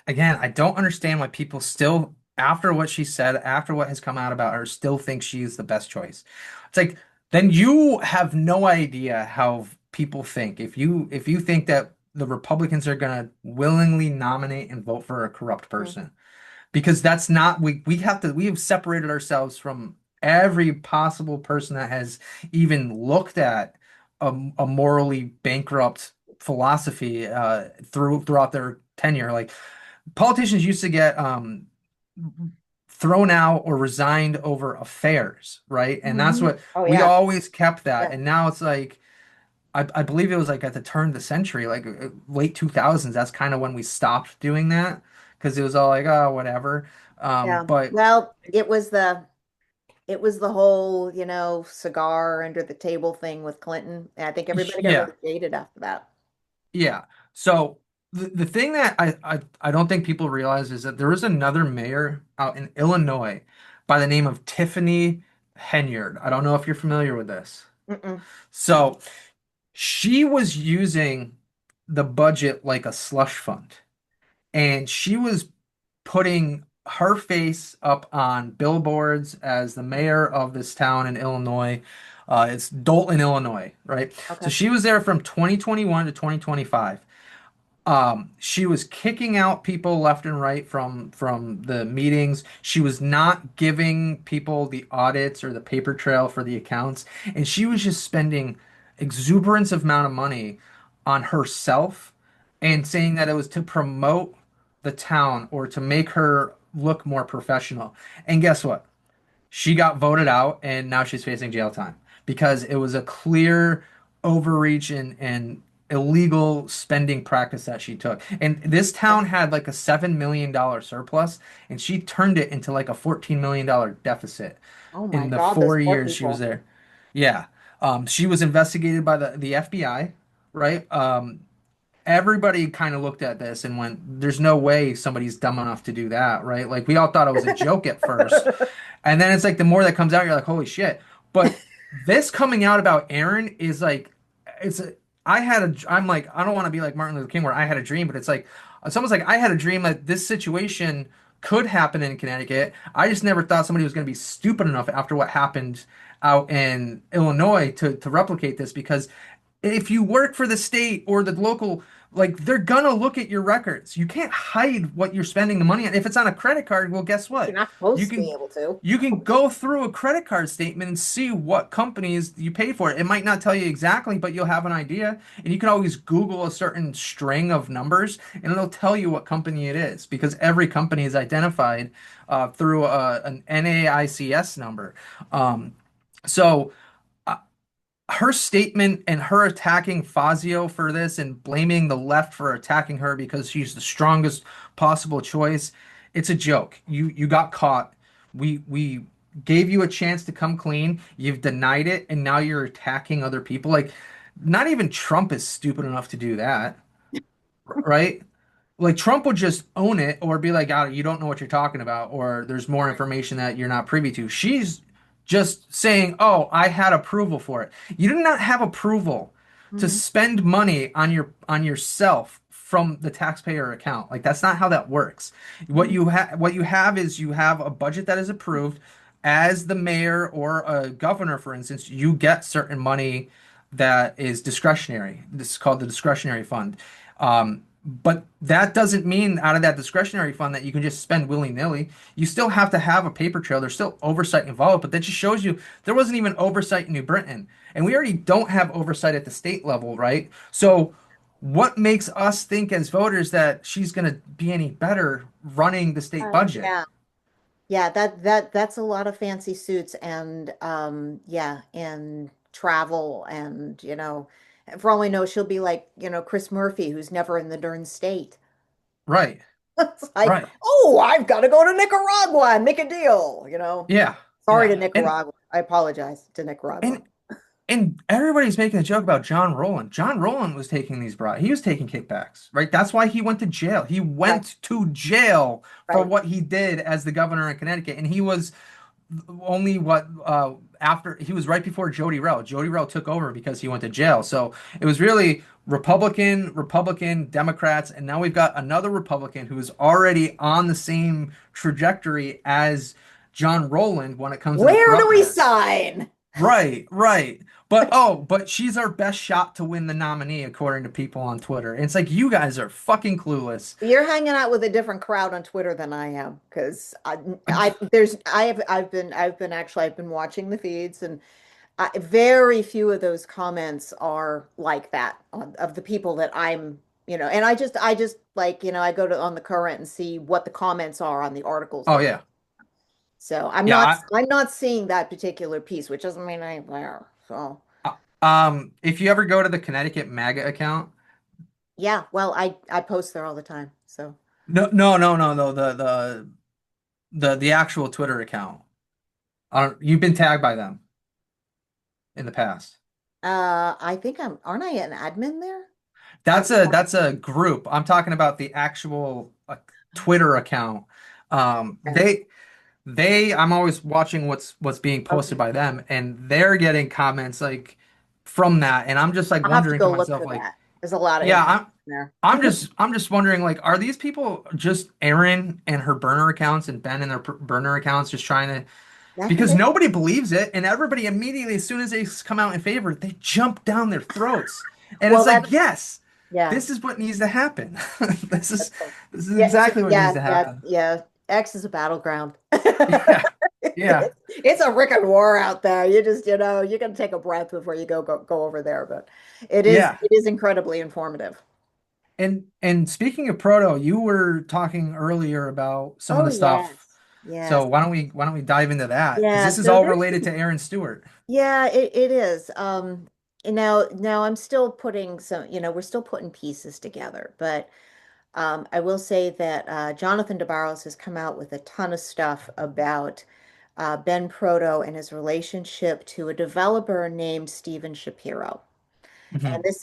again, I don't understand why people still, after what she said, after what has come out about her, still think she's the best choice. It's like, then you have no idea how people think. If you think that the Republicans are gonna willingly nominate and vote for a corrupt Mm. person, because that's not we have separated ourselves from every possible person that has even looked at a morally bankrupt philosophy throughout their tenure. Like politicians used to get thrown out or resigned over affairs, right? And that's Hmm. what Oh we yeah. always kept that. Yeah. And now it's like I believe it was like at the turn of the century, like late 2000s. That's kind of when we stopped doing that because it was all like, oh, whatever. Yeah. But Well, it was the whole, cigar under the table thing with Clinton. And I think everybody got yeah, really jaded after that. yeah. So the thing that I don't think people realize is that there was another mayor out in Illinois by the name of Tiffany Henyard. I don't know if you're familiar with this. Mm-mm. So she was using the budget like a slush fund. And she was putting her face up on billboards as the mayor of this town in Illinois. It's Dolton, Illinois, right? So Okay. she was there from 2021 to 2025. She was kicking out people left and right from the meetings. She was not giving people the audits or the paper trail for the accounts, and she was just spending exuberance amount of money on herself and saying that it was to promote the town or to make her look more professional. And guess what? She got voted out and now she's facing jail time because it was a clear overreach and illegal spending practice that she took. And this town had like a $7 million surplus and she turned it into like a $14 million deficit Oh my in the God, those poor 4 years she was people. there. Yeah. She was investigated by the FBI, right? Everybody kind of looked at this and went, there's no way somebody's dumb enough to do that, right? Like we all thought it was a joke at first. And then it's like the more that comes out, you're like, holy shit. But this coming out about Erin is like, it's a, I'm like, I don't want to be like Martin Luther King where I had a dream, but it's almost like I had a dream that this situation could happen in Connecticut. I just never thought somebody was going to be stupid enough after what happened out in Illinois to replicate this because if you work for the state or the local Like they're gonna look at your records. You can't hide what you're spending the money on. If it's on a credit card, well, guess You're what? not You supposed to be can able to. you can go through a credit card statement and see what companies you paid for. It might not tell you exactly, but you'll have an idea. And you can always Google a certain string of numbers, and it'll tell you what company it is because every company is identified through an NAICS number. Um, so her statement and her attacking Fazio for this and blaming the left for attacking her because she's the strongest possible choice, it's a joke. You got caught. We gave you a chance to come clean. You've denied it, and now you're attacking other people. Like, not even Trump is stupid enough to do that, right? Like Trump would just own it or be like, "Ah, you don't know what you're talking about," or there's more information that you're not privy to. She's just saying, "Oh, I had approval for it." You do not have approval to Mhm. spend money on yourself from the taxpayer account. Like that's not how that works. Mhm. What you have is you have a budget that is approved. As the mayor or a governor, for instance, you get certain money that is discretionary. This is called the discretionary fund. But that doesn't mean out of that discretionary fund that you can just spend willy-nilly. You still have to have a paper trail. There's still oversight involved, but that just shows you there wasn't even oversight in New Britain. And we already don't have oversight at the state level, right? So what makes us think as voters that she's going to be any better running the state budget? Yeah. Yeah, that's a lot of fancy suits and yeah, and travel and for all I know she'll be like, Chris Murphy who's never in the darn state. Right, It's like, right. "Oh, I've got to go to Nicaragua and make a deal." Yeah, Sorry to yeah. Nicaragua. I apologize to Nicaragua. And And everybody's making a joke about John Rowland. John Rowland was taking these bribes. He was taking kickbacks, right? That's why he went to jail. He Right, went to jail for right. what he did as the governor in Connecticut. And he was only what after he was right before Jody Rell. Jody Rell took over because he went to jail. So it was really Republican, Democrats, and now we've got another Republican who is already on the same trajectory as John Rowland when it comes to the Where do we corruptness. sign? Right, right. But she's our best shot to win the nominee according to people on Twitter. And it's like you guys are fucking clueless. You're hanging out with a different crowd on Twitter than I am because I've been watching the feeds and very few of those comments are like that of the people that and I just like, I go to on the current and see what the comments are on the articles Oh that yeah. so Yeah, I'm not seeing that particular piece, which doesn't mean I'm there. So if you ever go to the Connecticut MAGA account, yeah, well, I post there all the time. So no, the actual Twitter account. You've been tagged by them in the past. I think aren't I an admin there? I That's a group. I'm talking about the actual Twitter account. Um, okay. they I'm always watching what's being posted Okay. by them, and they're getting comments like from that, and I'm just like I'll have to wondering to go look myself for like, that. There's a lot of yeah, information there. I'm just wondering like, are these people just Erin and her burner accounts and Ben and their burner accounts just trying to That could because be. nobody believes it, and everybody immediately as soon as they come out in favor, they jump down their throats, and Well, it's like, yes, yeah. this is what needs to happen. This is That's cool. this is Yeah, exactly what needs yeah, to yeah, happen. yeah. X is a battleground. Yeah, yeah, It's a rick and war out there. You just, you can take a breath before you go over there, but yeah. it is incredibly informative. And speaking of Proto, you were talking earlier about some of Oh the stuff. yes. Yes. So why don't we dive into that? Because Yeah, this is so all there's related to Aaron Stewart. yeah, it is. And now I'm still putting we're still putting pieces together, but I will say that Jonathan DeBarros has come out with a ton of stuff about Ben Proto and his relationship to a developer named Steven Shapiro. And Hmm. this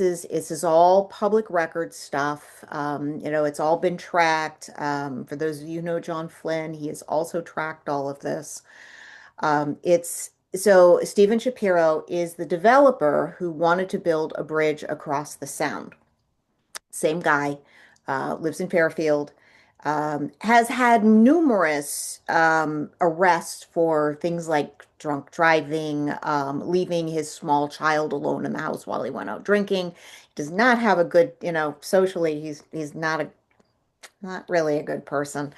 is all public record stuff. It's all been tracked. For those of you who know John Flynn, he has also tracked all of this. It's so Steven Shapiro is the developer who wanted to build a bridge across the Sound. Same guy, lives in Fairfield, has had numerous arrests for things like drunk driving, leaving his small child alone in the house while he went out drinking. He does not have a good, socially, he's not really a good person.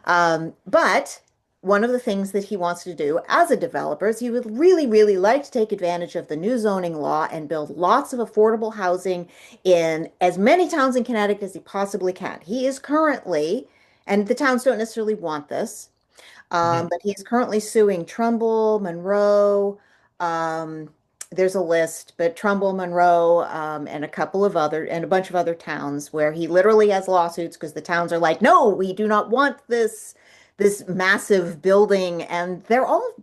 But one of the things that he wants to do as a developer is he would really, really like to take advantage of the new zoning law and build lots of affordable housing in as many towns in Connecticut as he possibly can. He is currently, and the towns don't necessarily want this, Mhm. but he's currently suing Trumbull, Monroe. Um, there's a list, but Trumbull, Monroe, and and a bunch of other towns where he literally has lawsuits because the towns are like, no, we do not want this massive building, and they're all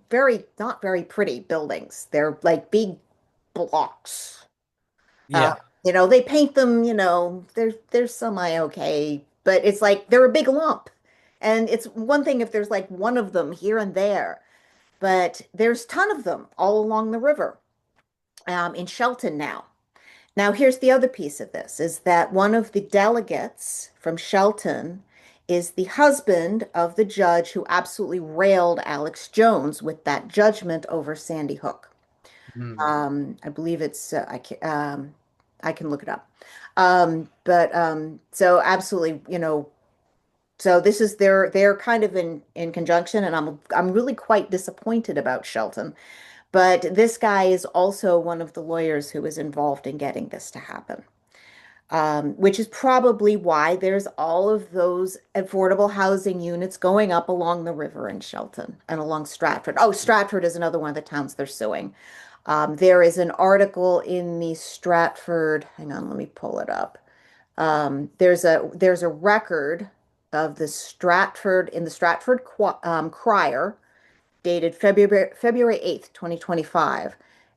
not very pretty buildings. They're like big blocks. Uh, Yeah. they paint them, they're semi-okay, but it's like they're a big lump. And it's one thing if there's like one of them here and there, but there's a ton of them all along the river, in Shelton now. Now, here's the other piece of this is that one of the delegates from Shelton is the husband of the judge who absolutely railed Alex Jones with that judgment over Sandy Hook. Mhm. I believe I can look it up. But so absolutely, so this is they're kind of in conjunction, and I'm really quite disappointed about Shelton. But this guy is also one of the lawyers who was involved in getting this to happen. Which is probably why there's all of those affordable housing units going up along the river in Shelton and along Stratford. Oh, Stratford is another one of the towns they're suing. There is an article in the Stratford, hang on, let me pull it up. There's a record of the Stratford in the Stratford Crier dated February 8th, 2025.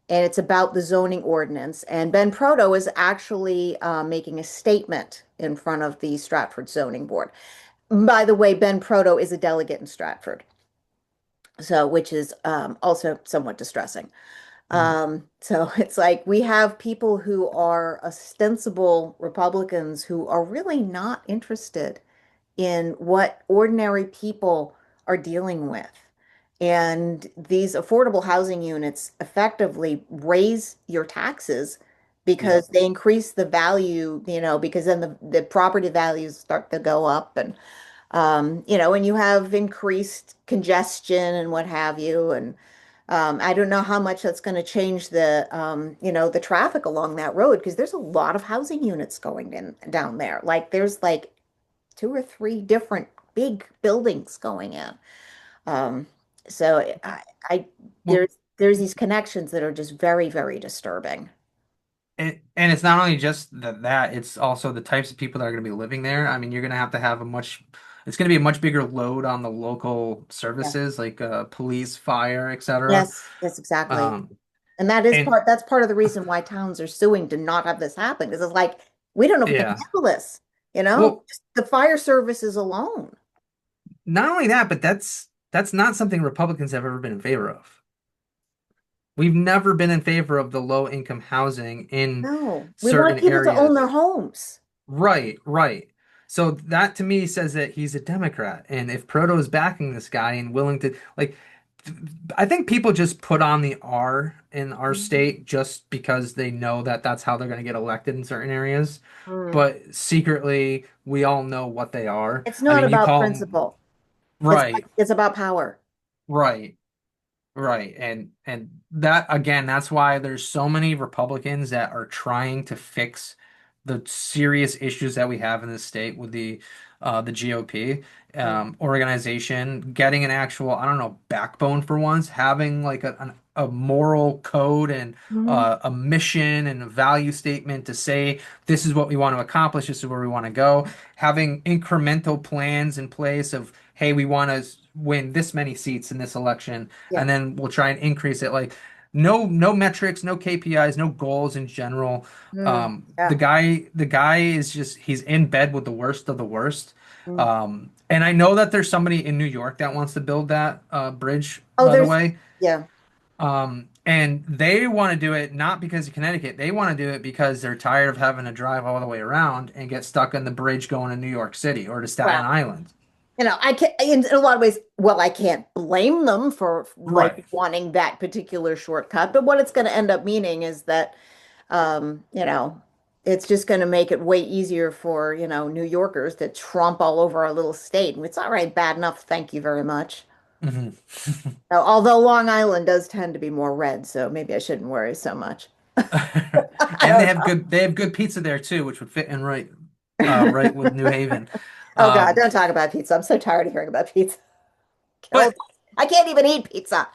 And it's about the zoning ordinance. And Ben Proto is actually making a statement in front of the Stratford Zoning Board. By the way, Ben Proto is a delegate in Stratford, so which is also somewhat distressing. Mhm. So it's like we have people who are ostensible Republicans who are really not interested in what ordinary people are dealing with. And these affordable housing units effectively raise your taxes Yeah. because they increase the value, because then the property values start to go up and you have increased congestion and what have you. And I don't know how much that's going to change the traffic along that road because there's a lot of housing units going in down there. Like there's like two or three different big buildings going in. Um, so I Well, there's these connections that are just very, very disturbing. and it's not only just that, it's also the types of people that are going to be living there. I mean, you're going to have it's going to be a much bigger load on the local Yeah. services like police, fire, etc. Yes, exactly. Um, And and that's part of the reason why towns are suing to not have this happen because it's like we don't know if we can yeah. handle this, Well, just the fire services alone. not only that, but that's not something Republicans have ever been in favor of. We've never been in favor of the low income housing in No, we want certain people to own their areas. homes. Right, right. So that to me says that he's a Democrat. And if Proto is backing this guy and willing to, like, I think people just put on the R in our state just because they know that that's how they're going to get elected in certain areas. Mm. But secretly, we all know what they are. It's I not mean, you about call them, principle. right, It's about power. right. Right. And that again, that's why there's so many Republicans that are trying to fix the serious issues that we have in this state with the GOP Mm. organization, getting an actual, I don't know, backbone for once, having like a moral code and Mhm. a mission and a value statement to say this is what we want to accomplish, this is where we want to go, having incremental plans in place of, hey, we want to win this many seats in this election Yeah. and then we'll try and increase it. Like no metrics, no KPIs, no goals in general. Mm. The Yeah. guy is just he's in bed with the worst of the worst. Mm. And I know that there's somebody in New York that wants to build that bridge, Oh, by the there's way. yeah. And they want to do it not because of Connecticut. They want to do it because they're tired of having to drive all the way around and get stuck on the bridge going to New York City or to Staten Well, Island. I can't, in a lot of ways, well, I can't blame them for like Right. wanting that particular shortcut, but what it's going to end up meaning is that, um, you know, it's just going to make it way easier for, New Yorkers to tromp all over our little state. And it's all right, bad enough. Thank you very much. Mhm. Although Long Island does tend to be more red, so maybe I shouldn't worry so much. I And don't know. they have good pizza there too, which would fit in right with New Haven. Oh God, Um, don't talk about pizza. I'm so tired of hearing about pizza. Kills. but I can't even eat pizza.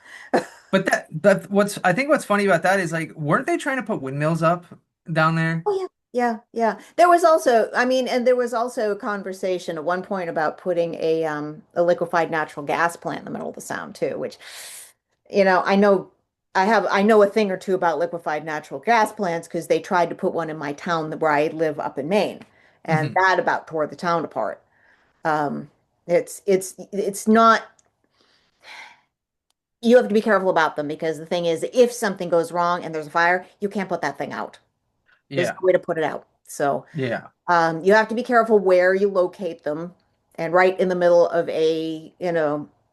but that what's I think what's funny about that is like weren't they trying to put windmills up down there? Oh yeah, yeah, yeah. There was also, I mean, and there was also a conversation at one point about putting a liquefied natural gas plant in the middle of the sound too, which, I know a thing or two about liquefied natural gas plants because they tried to put one in my town where I live up in Maine, and Hmm. that about tore the town apart. Um, it's not, you have to be careful about them because the thing is, if something goes wrong and there's a fire, you can't put that thing out. There's Yeah. no way to put it out. So Yeah. you have to be careful where you locate them and right in the middle of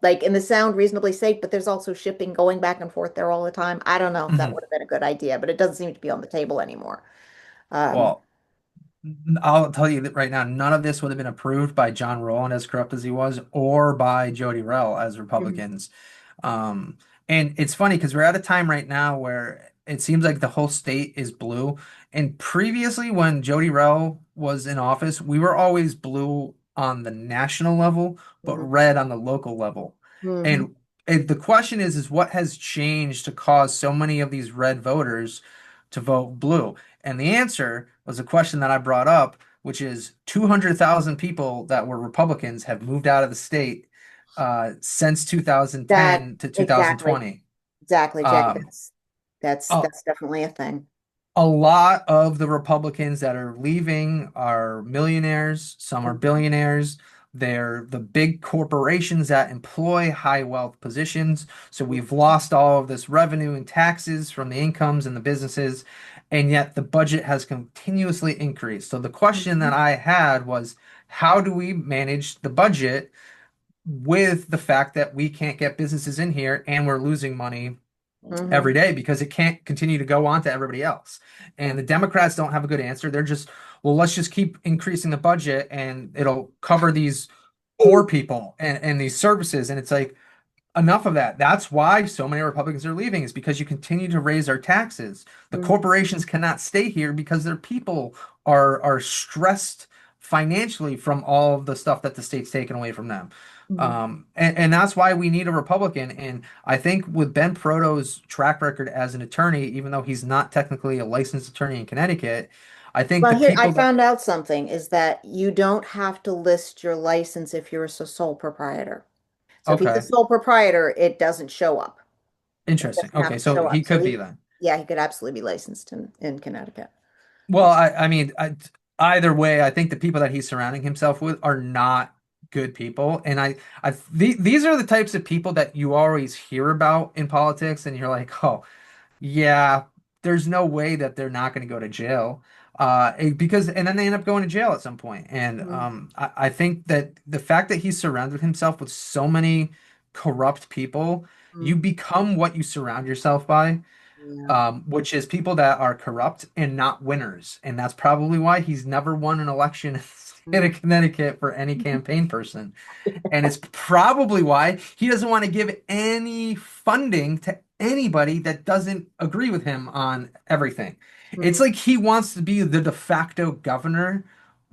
like in the sound reasonably safe, but there's also shipping going back and forth there all the time. I don't know if that Hmm. would have been a good idea, but it doesn't seem to be on the table anymore. Um, Well, I'll tell you that right now, none of this would have been approved by John Rowland, as corrupt as he was, or by Jody Rell as mhm, Republicans. Um, and it's funny because we're at a time right now where it seems like the whole state is blue. And previously, when Jody Rell was in office, we were always blue on the national level, but mhm, red on the local level. mhm. And the question is what has changed to cause so many of these red voters to vote blue? And the answer was a question that I brought up, which is 200,000 people that were Republicans have moved out of the state since That 2010 to exactly, 2020. exactly, Jay. Um, a, That's definitely a thing. a lot of the Republicans that are leaving are millionaires, some are Mhm, billionaires. They're the big corporations that employ high wealth positions. So we've lost all of this revenue and taxes from the incomes and the businesses, and yet the budget has continuously increased. So the question that mhm, I had was, how do we manage the budget with the fact that we can't get businesses in here and we're losing money every mhm, day because it can't continue to go on to everybody else. And the Democrats don't have a good answer. They're just, well, let's just keep increasing the budget and it'll cover these poor people and these services. And it's like, enough of that. That's why so many Republicans are leaving, is because you continue to raise our taxes. The mhm, corporations cannot stay here because their people are stressed financially from all of the stuff that the state's taken away from them. mhm. And that's why we need a Republican. And I think with Ben Proto's track record as an attorney, even though he's not technically a licensed attorney in Connecticut, I think Well, the here I people that, found out something is that you don't have to list your license if you're a sole proprietor. So if he's a okay, sole proprietor, it doesn't show up. It interesting. doesn't have Okay, to so show he up. So could be he, then. yeah, he could absolutely be licensed in Connecticut. Well, I mean, either way, I think the people that he's surrounding himself with are not good people, and these are the types of people that you always hear about in politics, and you're like, oh, yeah, there's no way that they're not going to go to jail, because and then they end up going to jail at some point, and Mhm. I think that the fact that he's surrounded himself with so many corrupt people, you Mhm. become what you surround yourself by, Yeah. which is people that are corrupt and not winners. And that's probably why he's never won an election in Mhm. Connecticut for any campaign person. And it's probably why he doesn't want to give any funding to anybody that doesn't agree with him on everything. It's Mhm. like he wants to be the de facto governor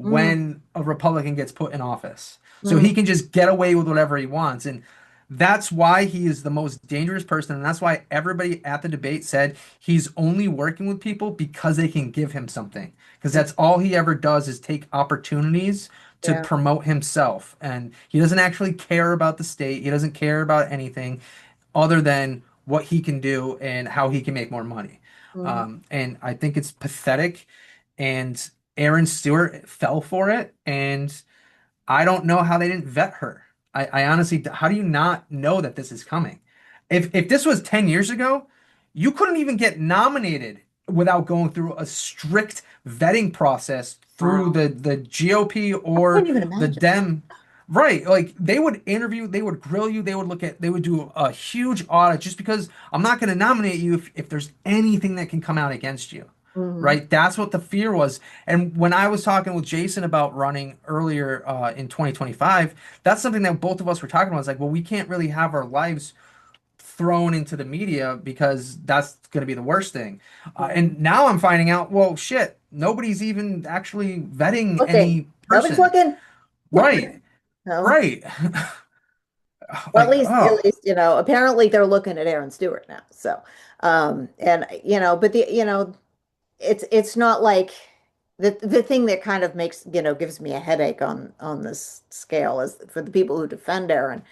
Mhm. when a Republican gets put in office. So he Mhm. can just get away with whatever he wants. And that's why he is the most dangerous person. And that's why everybody at the debate said he's only working with people because they can give him something. Because Mhm. that's all he ever does is take opportunities to Yeah. promote himself. And he doesn't actually care about the state. He doesn't care about anything other than what he can do and how he can make more money. Mhm. And I think it's pathetic. And Erin Stewart fell for it. And I don't know how they didn't vet her. I honestly, how do you not know that this is coming? If this was 10 years ago, you couldn't even get nominated without going through a strict vetting process through Wow. the GOP I or couldn't even the imagine. Dem. Right. Like they would interview, they would grill you, they would do a huge audit just because I'm not going to nominate you if there's anything that can come out against you. Hmm. Right. That's what the fear was. And when I was talking with Jason about running earlier in 2025, that's something that both of us were talking about. It's like, well, we can't really have our lives thrown into the media because that's going to be the worst thing. Hmm. And now I'm finding out, well, shit, nobody's even actually vetting Looking. any Nobody's person. looking. Right. No. Right. Well, Like, at oh, least, apparently they're looking at Aaron Stewart now. So, and but it's not like the thing that kind of makes, gives me a headache on this scale is for the people who defend Aaron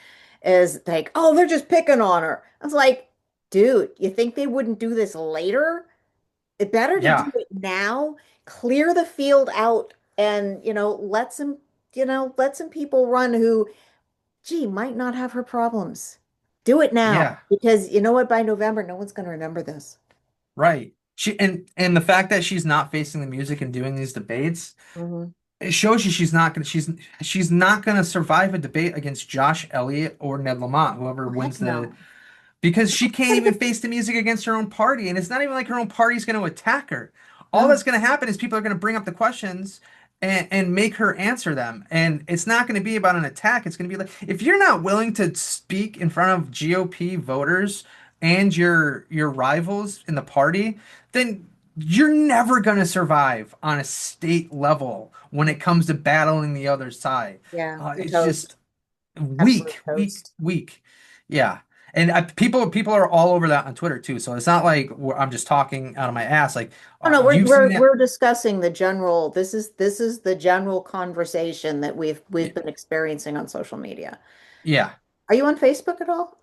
is like, oh, they're just picking on her. I was like, dude, you think they wouldn't do this later? It's better to do yeah, it now, clear the field out and, let some people run who, gee, might not have her problems. Do it now yeah, because you know what? By November, no one's going to remember this. right. And the fact that she's not facing the music and doing these debates, Hmm. it shows you she's not gonna survive a debate against Josh Elliott or Ned Lamont, whoever Oh, heck wins the no. because she can't Gotta even get face the music against her own party. And it's not even like her own party's going to attack her. All no. that's going to happen is people are going to bring up the questions and make her answer them. And it's not going to be about an attack. It's going to be like, if you're not willing to speak in front of GOP voters and your rivals in the party, then you're never going to survive on a state level when it comes to battling the other side. Yeah, you're It's toast. just weak, Absolute weak, toast. weak. Yeah. And people are all over that on Twitter too. So it's not like I'm just talking out of my ass. Like Oh no, we're you've seen we're that. we're discussing the general. This is the general conversation that we've been experiencing on social media. Yeah. Are you on Facebook at all?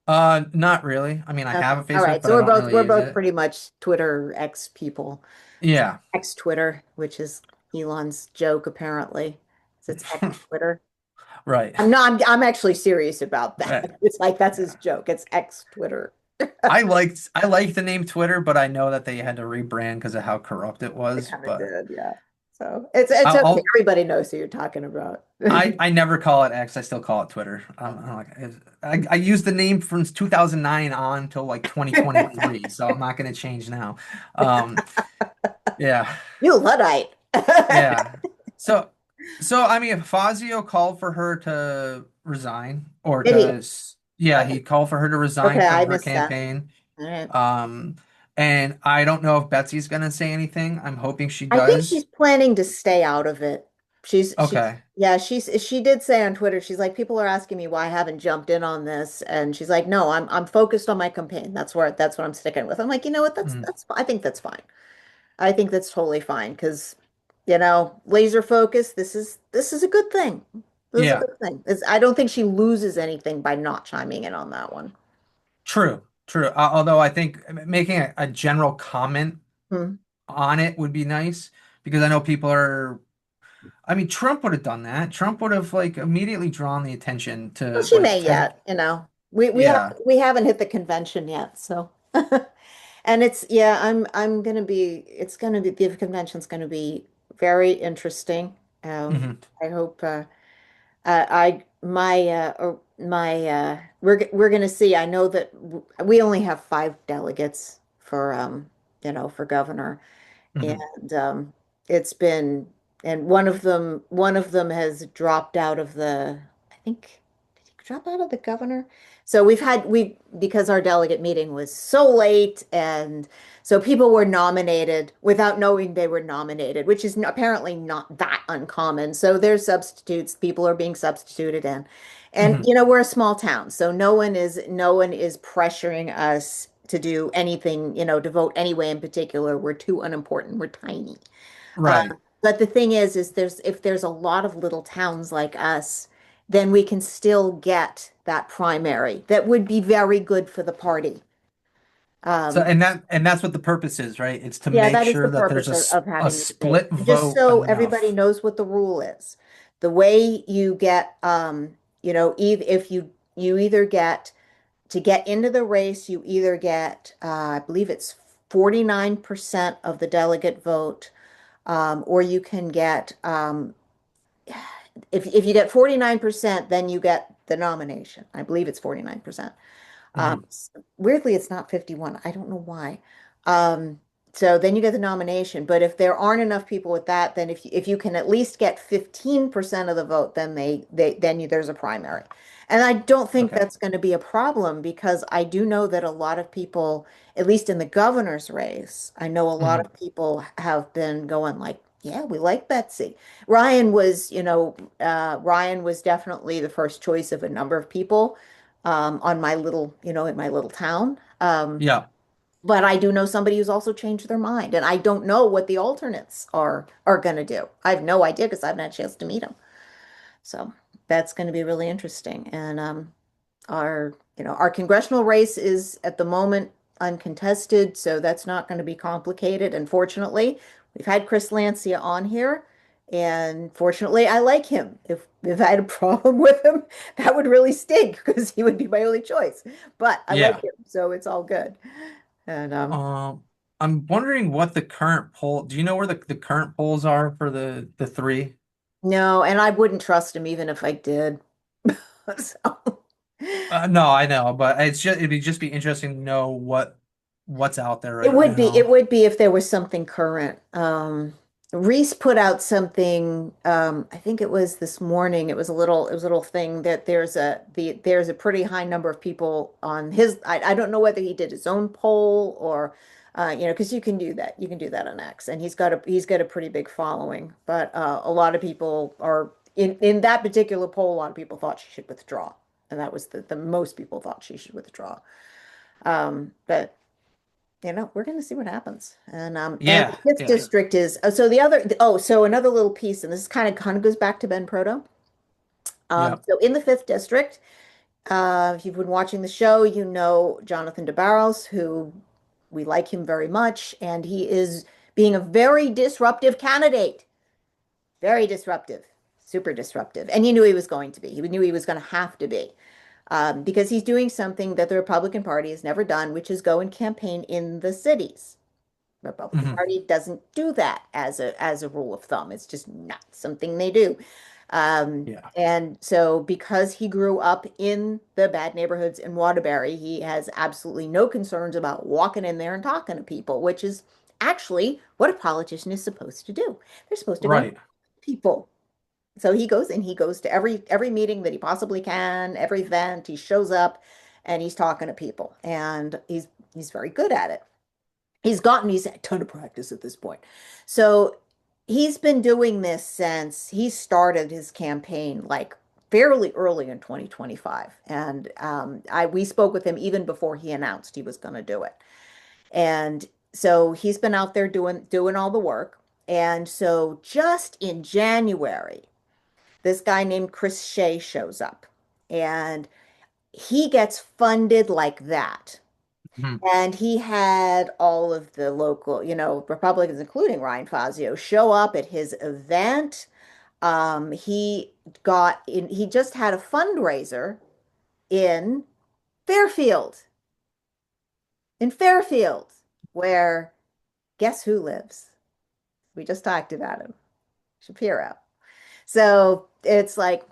Not really. I mean, I Okay. have a All Facebook, right. but So I we're don't both really we're use both it. pretty much Twitter X people. Yeah. X Twitter, which is Elon's joke apparently. So it's X Twitter. Right. I'm actually serious about that. Right. It's like that's his Yeah. joke. It's X Twitter. I liked the name Twitter, but I know that they had to rebrand because of how corrupt it They was. kind of But did, yeah. So it's I'll, okay. I'll Everybody knows who you're talking about. I never call it X. I still call it Twitter. I'm like I used the name from 2009 on till like 2023, so I'm not going to change now. Um, yeah, You Luddite. yeah. So I mean, Fazio called for her to resign or Did he? yeah, Okay. he called for her to resign Okay, from I her missed that. campaign. All right. Um, and I don't know if Betsy's going to say anything. I'm hoping she I think she's does. planning to stay out of it. She's Okay. yeah, she did say on Twitter, she's like, people are asking me why I haven't jumped in on this. And she's like, no, I'm focused on my campaign. That's what I'm sticking with. I'm like, you know what? Mhm. I think that's fine. I think that's totally fine because, laser focus, this is a good thing. This is a Yeah. good thing. I don't think she loses anything by not chiming in on that one. True, true. Although I think making a general comment Hmm. on it would be nice because I know people are. I mean, Trump would have done that. Trump would have like immediately drawn the attention Well, to she what may Ted. yet, Yeah. we haven't hit the convention yet, so and I'm gonna be it's gonna be the convention's gonna be very interesting. Hmm. I hope I or my we're gonna see. I know that we only have five delegates for for governor, Hmm. and it's been and one of them has dropped out of the I think did he drop out of the governor? So we because our delegate meeting was so late and so people were nominated without knowing they were nominated, which is apparently not that uncommon. So there's substitutes, people are being substituted in. And Hmm. we're a small town, so no one is pressuring us to do anything, to vote anyway in particular. We're too unimportant. We're tiny. Uh, Right. but the thing is if there's a lot of little towns like us, then we can still get that primary. That would be very good for the party. So Um, and that's what the purpose is, right? It's to yeah, make that is the sure that purpose of a having the debate. split And just vote so everybody enough. knows what the rule is. The way you get, if you either get to get into the race, you either get, I believe it's 49% of the delegate vote, or you can get if you get 49%, then you get the nomination. I believe it's 49%. Mhm. Weirdly, it's not 51. I don't know why. Um, so then you get the nomination. But if there aren't enough people with that, then if you can at least get 15% of the vote, then there's a primary. And I don't think Okay. that's going to be a problem because I do know that a lot of people, at least in the governor's race, I know a lot Mhm. of people have been going like, yeah, we like Betsy. Ryan was definitely the first choice of a number of people on my little, in my little town. Yeah. But I do know somebody who's also changed their mind, and I don't know what the alternates are going to do. I have no idea because I haven't had a chance to meet them. So that's going to be really interesting. And our congressional race is at the moment uncontested, so that's not going to be complicated. And fortunately, we've had Chris Lancia on here, and fortunately, I like him. If I had a problem with him, that would really stink because he would be my only choice. But I like Yeah. him, so it's all good. And Um, I'm wondering what the current poll, do you know where the current polls are for the three? no, and I wouldn't trust him even if I did. So. No, I know, but it'd just be interesting to know what's out there It right would be, it now. would be if there was something current. Reese put out something, I think it was this morning. It was a little thing that there's a pretty high number of people on his, I don't know whether he did his own poll or, because you can do that. You can do that on X, and he's got a pretty big following. But a lot of people are in that particular poll, a lot of people thought she should withdraw. And that was the most people thought she should withdraw. But we're going to see what happens. And the Yeah, fifth yeah, district is so the other so another little piece, and this kind of goes back to Ben Proto. yeah. So in the fifth district, if you've been watching the show, you know Jonathan DeBarros, who we like him very much, and he is being a very disruptive candidate. Very disruptive, super disruptive. And you knew he was going to be. He knew he was going to have to be. Because he's doing something that the Republican Party has never done, which is go and campaign in the cities. Republican Hmm. Party doesn't do that as a rule of thumb. It's just not something they do. Yeah. And so because he grew up in the bad neighborhoods in Waterbury, he has absolutely no concerns about walking in there and talking to people, which is actually what a politician is supposed to do. They're supposed to go and Right. talk to people. So he goes to every meeting that he possibly can, every event, he shows up and he's talking to people and he's very good at it. He's had a ton of practice at this point. So he's been doing this since he started his campaign like fairly early in 2025. And we spoke with him even before he announced he was going to do it. And so he's been out there doing all the work. And so just in January, this guy named Chris Shea shows up and he gets funded like that. Mhm. And he had all of the local, Republicans, including Ryan Fazio, show up at his event. He just had a fundraiser in Fairfield, in Fairfield, where guess who lives? We just talked about him, Shapiro. So it's like,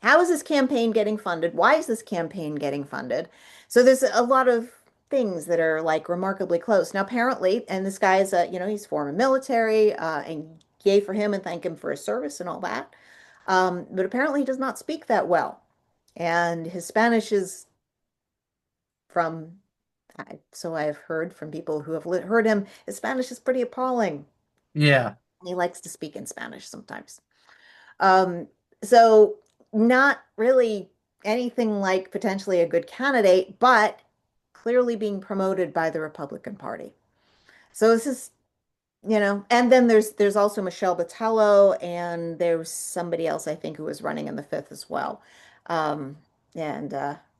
how is this campaign getting funded? Why is this campaign getting funded? So there's a lot of things that are like remarkably close. Now, apparently, and this guy is he's former military, and yay for him and thank him for his service and all that. But apparently he does not speak that well. And his Spanish is from, so I've heard from people who have heard him, his Spanish is pretty appalling. Yeah. He likes to speak in Spanish sometimes. Um, so not really anything like potentially a good candidate, but clearly being promoted by the Republican Party. So this is, and then there's also Michelle Botello, and there's somebody else I think who was running in the fifth as well. Um, and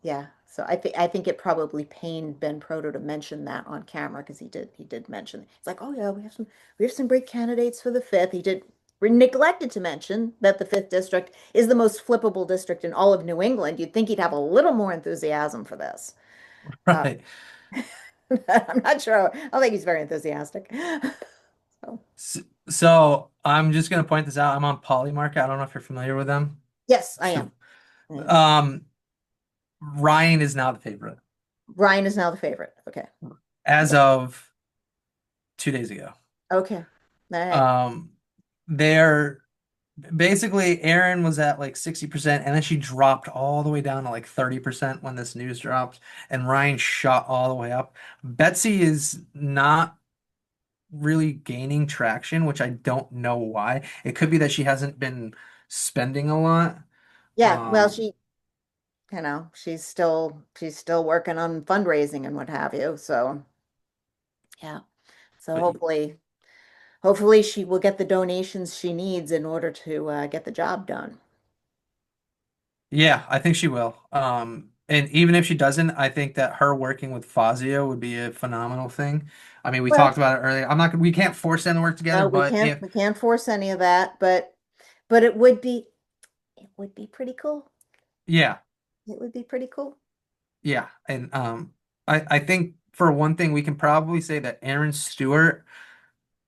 yeah, so I think it probably pained Ben Proto to mention that on camera because he did mention it's like, oh yeah, we have some great candidates for the fifth. He did neglected to mention that the fifth district is the most flippable district in all of New England. You'd think he'd have a little more enthusiasm for this. Uh, Right. I'm not sure. I don't think he's very enthusiastic. So. So I'm just gonna point this out. I'm on Polymarket. I don't know if you're familiar with them. Yes, I So, am. I am. um, Ryan is now the favorite Ryan is now the favorite. Okay. as Okay. of 2 days ago. Okay. All right. Um, they're basically Erin was at like 60%, and then she dropped all the way down to like 30% when this news dropped, and Ryan shot all the way up. Betsy is not really gaining traction, which I don't know why. It could be that she hasn't been spending a lot. Yeah, well, Um, she's still working on fundraising and what have you. So, yeah. So but hopefully she will get the donations she needs in order to get the job done. yeah, I think she will. And even if she doesn't, I think that her working with Fazio would be a phenomenal thing. I mean, we Well, talked about it earlier. We can't force them to work together, no, we but can't if, we can't force any of that, but it would be pretty cool. yeah, It would be pretty cool. yeah. And I think for one thing, we can probably say that Aaron Stewart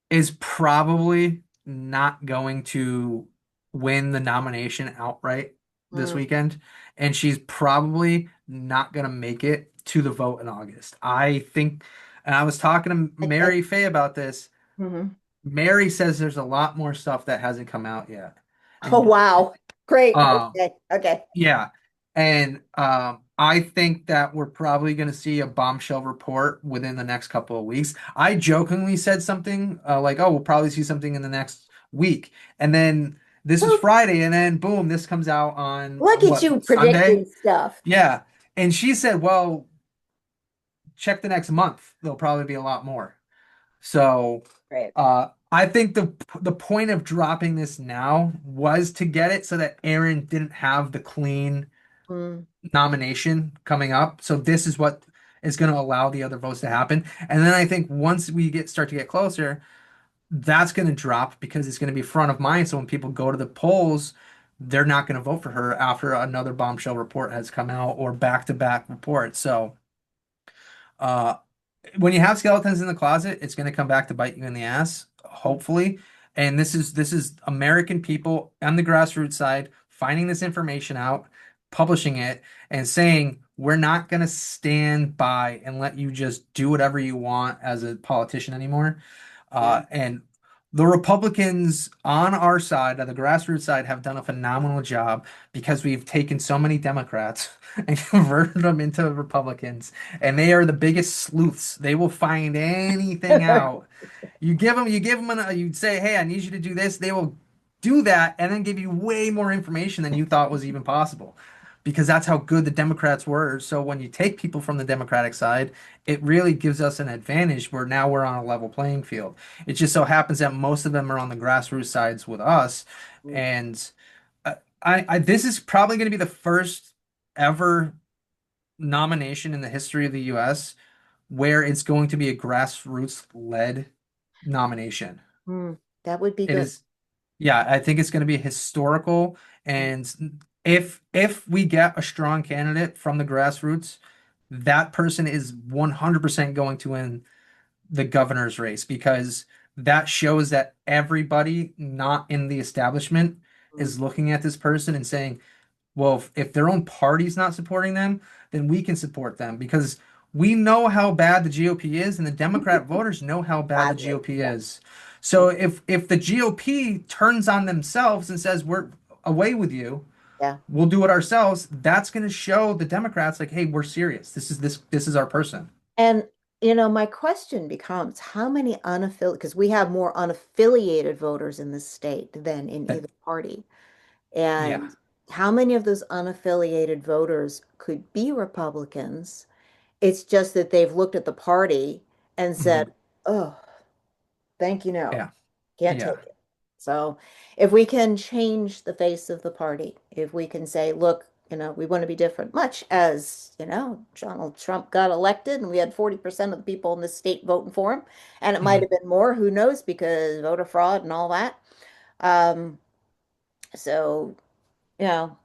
is probably not going to win the nomination outright this Mm, weekend, and she's probably not going to make it to the vote in August. I think, and I was talking to I, Mary Fay about this. mhm. Mary says there's a lot more stuff that hasn't come out yet. Oh, And wow. Great. uh, Okay. Okay. yeah. And I think that we're probably going to see a bombshell report within the next couple of weeks. I jokingly said something like, oh, we'll probably see something in the next week. And then this is Well, Friday, and then boom, this comes out on look at what, you Sunday? predicting stuff. Yeah. And she said, well, check the next month. There'll probably be a lot more. So Great. I think the point of dropping this now was to get it so that Aaron didn't have the clean Mm, nomination coming up. So this is what is going to allow the other votes to happen. And then I think once we start to get closer, that's going to drop because it's going to be front of mind. So when people go to the polls, they're not going to vote for her after another bombshell report has come out or back-to-back reports. So uh, when you have skeletons in the closet, it's going to come back to bite you in the ass, mm, hopefully. And this is American people on the grassroots side finding this information out, publishing it, and saying we're not going to stand by and let you just do whatever you want as a politician anymore. yeah. And the Republicans on our side, on the grassroots side, have done a phenomenal job because we've taken so many Democrats and converted them into Republicans, and they are the biggest sleuths. They will find anything out. You say, "Hey, I need you to do this." They will do that and then give you way more information than you thought was even possible. Because that's how good the Democrats were. So when you take people from the Democratic side, it really gives us an advantage where now we're on a level playing field. It just so happens that most of them are on the grassroots sides with us, Mm, and this is probably going to be the first ever nomination in the history of the U.S. where it's going to be a grassroots led nomination. that would be It good. is, yeah, I think it's going to be historical. Mm, And if we get a strong candidate from the grassroots, that person is 100% going to win the governor's race because that shows that everybody not in the establishment mm, is looking at this person and saying, well, if their own party's not supporting them, then we can support them because we know how bad the GOP is, and the Democrat voters know how bad the Badly. GOP Yeah. is. Mm, So if the GOP turns on themselves and says we're away with you, yeah. we'll do it ourselves, that's going to show the Democrats like, hey, we're serious. This is our person. And my question becomes how many unaffiliated, because we have more unaffiliated voters in this state than in That either party. yeah. And how many of those unaffiliated voters could be Republicans? It's just that they've looked at the party and Mhm. said, oh, thank you, no, Yeah. can't Yeah. take it. So if we can change the face of the party, if we can say, look, we want to be different, much as, Donald Trump got elected and we had 40% of the people in this state voting for him, and it might Mhm. have been more, who knows, because voter fraud and all that. Um, so, you know,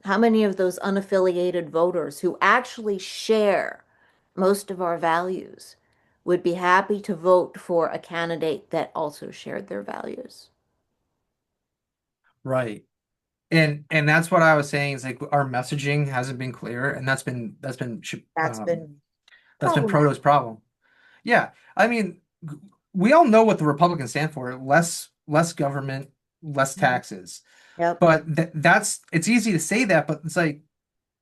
how many of those unaffiliated voters who actually share most of our values would be happy to vote for a candidate that also shared their values. Right. And that's what I was saying is like our messaging hasn't been clear, and That's been that's been problematic. Proto's problem. Yeah, I mean, we all know what the Republicans stand for: less government, less Mhm. taxes. Yep. But that's it's easy to say that, but it's like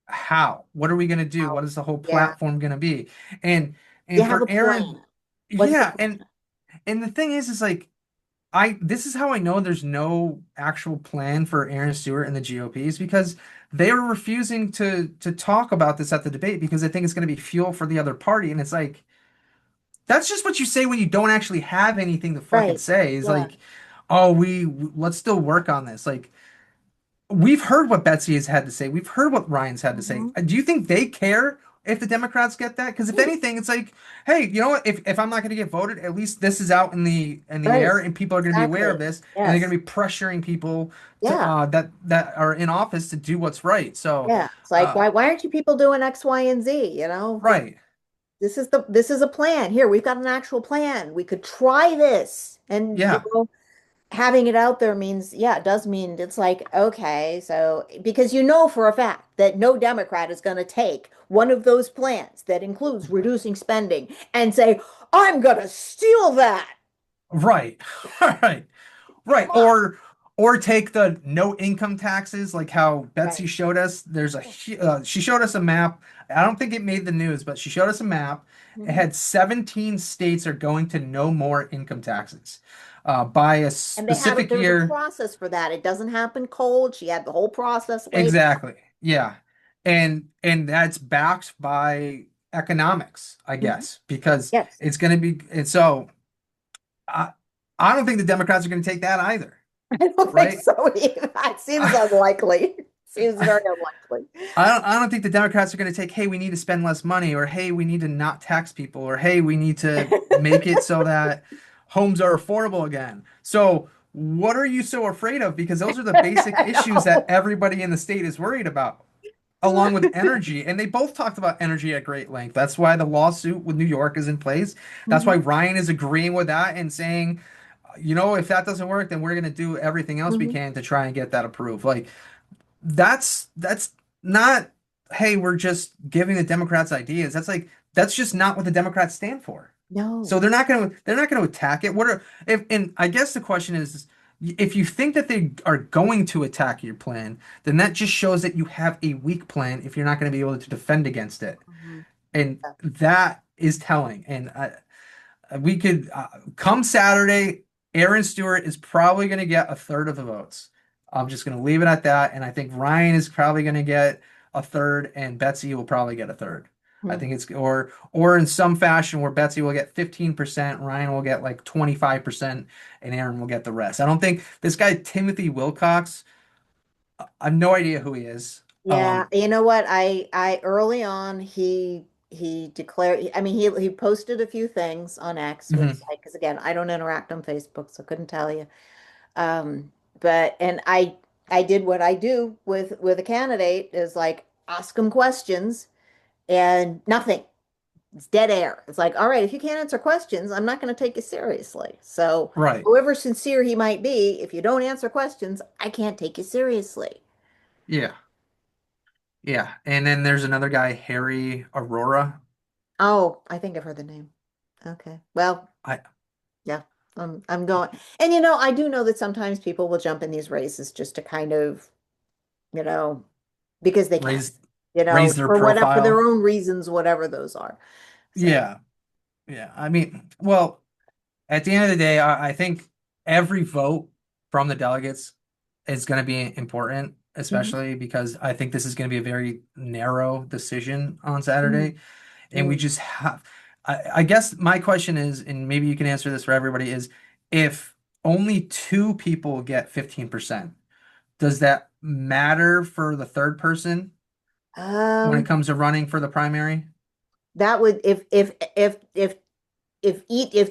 how? What are we going to do? What is the whole Yeah. platform going to be? And Do you and have for a Erin, plan? What's the yeah, plan? and the thing is like I this is how I know there's no actual plan for Aaron Stewart and the GOP is because they were refusing to talk about this at the debate because they think it's going to be fuel for the other party, and it's like that's just what you say when you don't actually have anything to fucking Right. say. Is Yeah. like, oh, let's still work on this. Like we've heard what Betsy has had to say. We've heard what Ryan's had to say. Hmm. Do you think they care if the Democrats get that? Because if anything, it's like, hey, you know what? If I'm not going to get voted, at least this is out in the Right. air, and people are going to be aware of Exactly. this, and they're going Yes. to be pressuring people to Yeah. that are in office to do what's right. So, Yeah. It's like, uh, why aren't you people doing X, Y, and Z? You know, right, this is a plan. Here, we've got an actual plan. We could try this. And yeah, having it out there means, yeah, it does mean it's like, okay, so because you know for a fact that no Democrat is going to take one of those plans that includes reducing spending and say, I'm going to steal that. right, right. Right. Come on. Or take the no income taxes like how Betsy Right. showed us. She showed us a map. I don't think it made the news, but she showed us a map. It Mhm. had 17 states are going to no more income taxes by a And they have it, specific there's a year. process for that. It doesn't happen cold. She had the whole process laid out. Exactly. Yeah. And that's backed by economics, I Mhm. guess, because Yes. it's going to be and so I I don't think the Democrats are going to take that either, I don't think right? so either. It seems unlikely. Seems very unlikely. I don't think the Democrats are going to take, hey, we need to spend less money, or hey, we need to not tax people, or hey, we need to make it so that homes are affordable again. So, what are you so afraid of? Because those are the basic I issues that know. everybody in the state is worried about, along with energy. And they both talked about energy at great length. That's why the lawsuit with New York is in place. That's why Mhm. Ryan is agreeing with that and saying, you know, if that doesn't work, then we're going to do everything else we Mhm. can to try and get that approved. Like, that's not, hey, we're just giving the Democrats ideas. That's like that's just not what the Democrats stand for. So No. they're not going to attack it. What are if and I guess the question is if you think that they are going to attack your plan, then that just shows that you have a weak plan if you're not going to be able to defend against it. Mhm. And that is telling. And we could come Saturday, Aaron Stewart is probably going to get a third of the votes. I'm just going to leave it at that, and I think Ryan is probably going to get a third, and Betsy will probably get a third. I Mhm. think it's or in some fashion where Betsy will get 15%, Ryan will get like 25%, and Aaron will get the rest. I don't think this guy Timothy Wilcox. I have no idea who he is. Yeah, you know what? I early on he declared. I mean, he posted a few things on X, which Mhm. like because again, I don't interact on Facebook, so couldn't tell you. But and I did what I do with a candidate is like ask them questions and nothing. It's dead air. It's like, all right, if you can't answer questions, I'm not going to take you seriously. So, Right. however sincere he might be, if you don't answer questions, I can't take you seriously. Yeah. Yeah. And then there's another guy, Harry Aurora. Oh, I think I've heard the name. Okay. Well, I yeah, I'm going. And I do know that sometimes people will jump in these races just to kind of, you know, because they can, raise raise their for whatever, for their profile. own reasons, whatever those are. So, Yeah, yeah. I mean, well, at the end of the day, I think every vote from the delegates is going to be important, mhm, especially because I think this is going to be a very narrow decision on mhm, Saturday, and we mm. just have. I guess my question is, and maybe you can answer this for everybody, is if only two people get 15%, does that matter for the third person when it Um, comes to running for the primary? that would if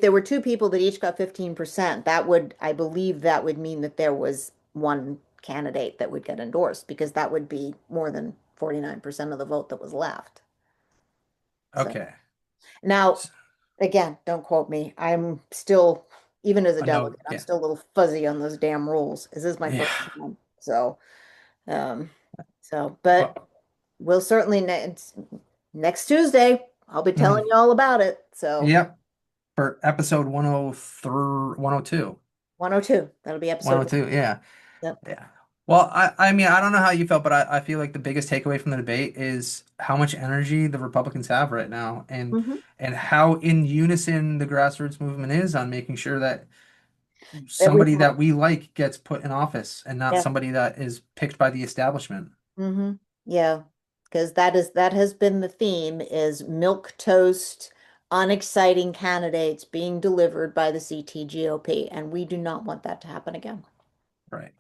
there were two people that each got 15%, that would, I believe that would mean that there was one candidate that would get endorsed because that would be more than 49% of the vote that was left. So Okay. now Again, don't quote me. I'm still, even as a I know, delegate, I'm yeah, still a little fuzzy on those damn rules. This is my yeah. first time. Um, but Well, we'll certainly next Tuesday, I'll be telling mhm. you all about it. So Yep, for episode 103, 102. 102, that'll be episode 102, yeah. Yep. Yeah. Well, I mean, I don't know how you felt, but I feel like the biggest takeaway from the debate is how much energy the Republicans have right now Hmm. and how in unison the grassroots movement is on making sure that That we somebody have, that we like gets put in office and not yeah. somebody that is picked by the establishment. Hmm. Yeah. Because that has been the theme is milk toast, unexciting candidates being delivered by the CTGOP, and we do not want that to happen again. Right.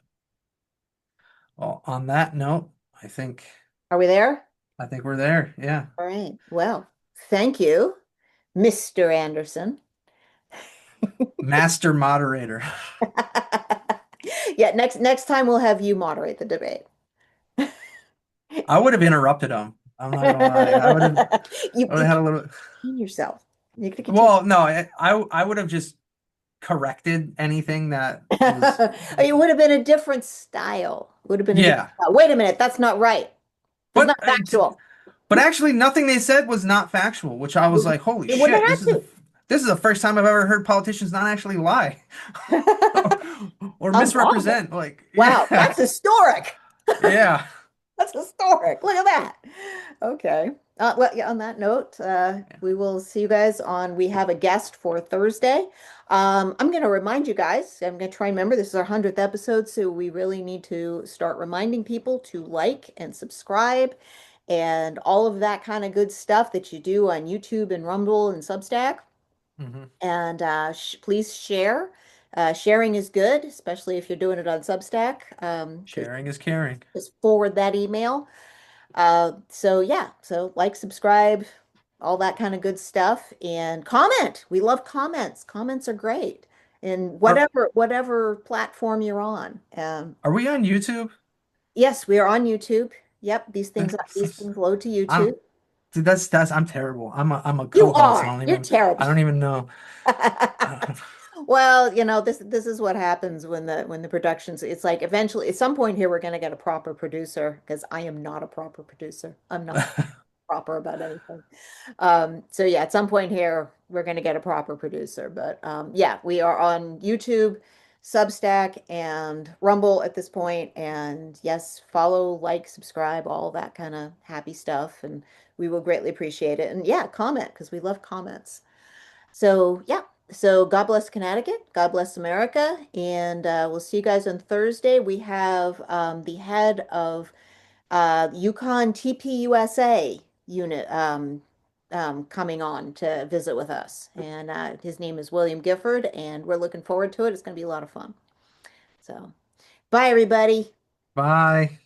Well, on that note, I think Are we there? I think we're there. Yeah. All right. Well, thank you, Mr. Anderson. Master moderator. Yeah, next time we'll have you moderate the debate. I would have interrupted him. I'm not gonna lie. I would You have had can a little. contain yourself. You can contain. Well, no, I would have just corrected anything that was. It would have been a different style. Would have been a different Yeah, style. Wait a minute, that's not right. That's but not factual. but actually, nothing they said was not factual, which I was like, holy It wouldn't shit, have had this is the first time I've ever heard politicians not actually lie to. or Unlawful. misrepresent. Like, Wow, yeah, that's historic. yeah, That's historic. Look at that. Okay. Well, yeah, on that note, we will see you guys on. We have a guest for Thursday. I'm going to remind you guys, I'm going to try and remember this is our 100th episode, so we really need to start reminding people to like and subscribe and all of that kind of good stuff that you do on YouTube and Rumble and Substack. hmm And sh please share. Sharing is good, especially if you're doing it on Substack, because Sharing is caring. just forward that email. So yeah, so like, subscribe, all that kind of good stuff, and comment. We love comments. Comments are great in Are whatever platform you're on. are we on YouTube? Yes, we are on YouTube. Yep, these things load to I'm YouTube. dude, I'm terrible. I'm a You co-host. are. You're I terrible. don't even know. Well, this is what happens when the productions. It's like eventually, at some point here, we're going to get a proper producer because I am not a proper producer. I'm not proper about anything. So yeah, at some point here, we're going to get a proper producer. But yeah, we are on YouTube, Substack, and Rumble at this point. And yes, follow, like, subscribe, all that kind of happy stuff, and we will greatly appreciate it. And yeah, comment because we love comments. So yeah. So God bless Connecticut, God bless America, and we'll see you guys on Thursday. We have the head of Yukon TPUSA unit coming on to visit with us. And his name is William Gifford, and we're looking forward to it. It's going to be a lot of fun. So, bye, everybody. Bye.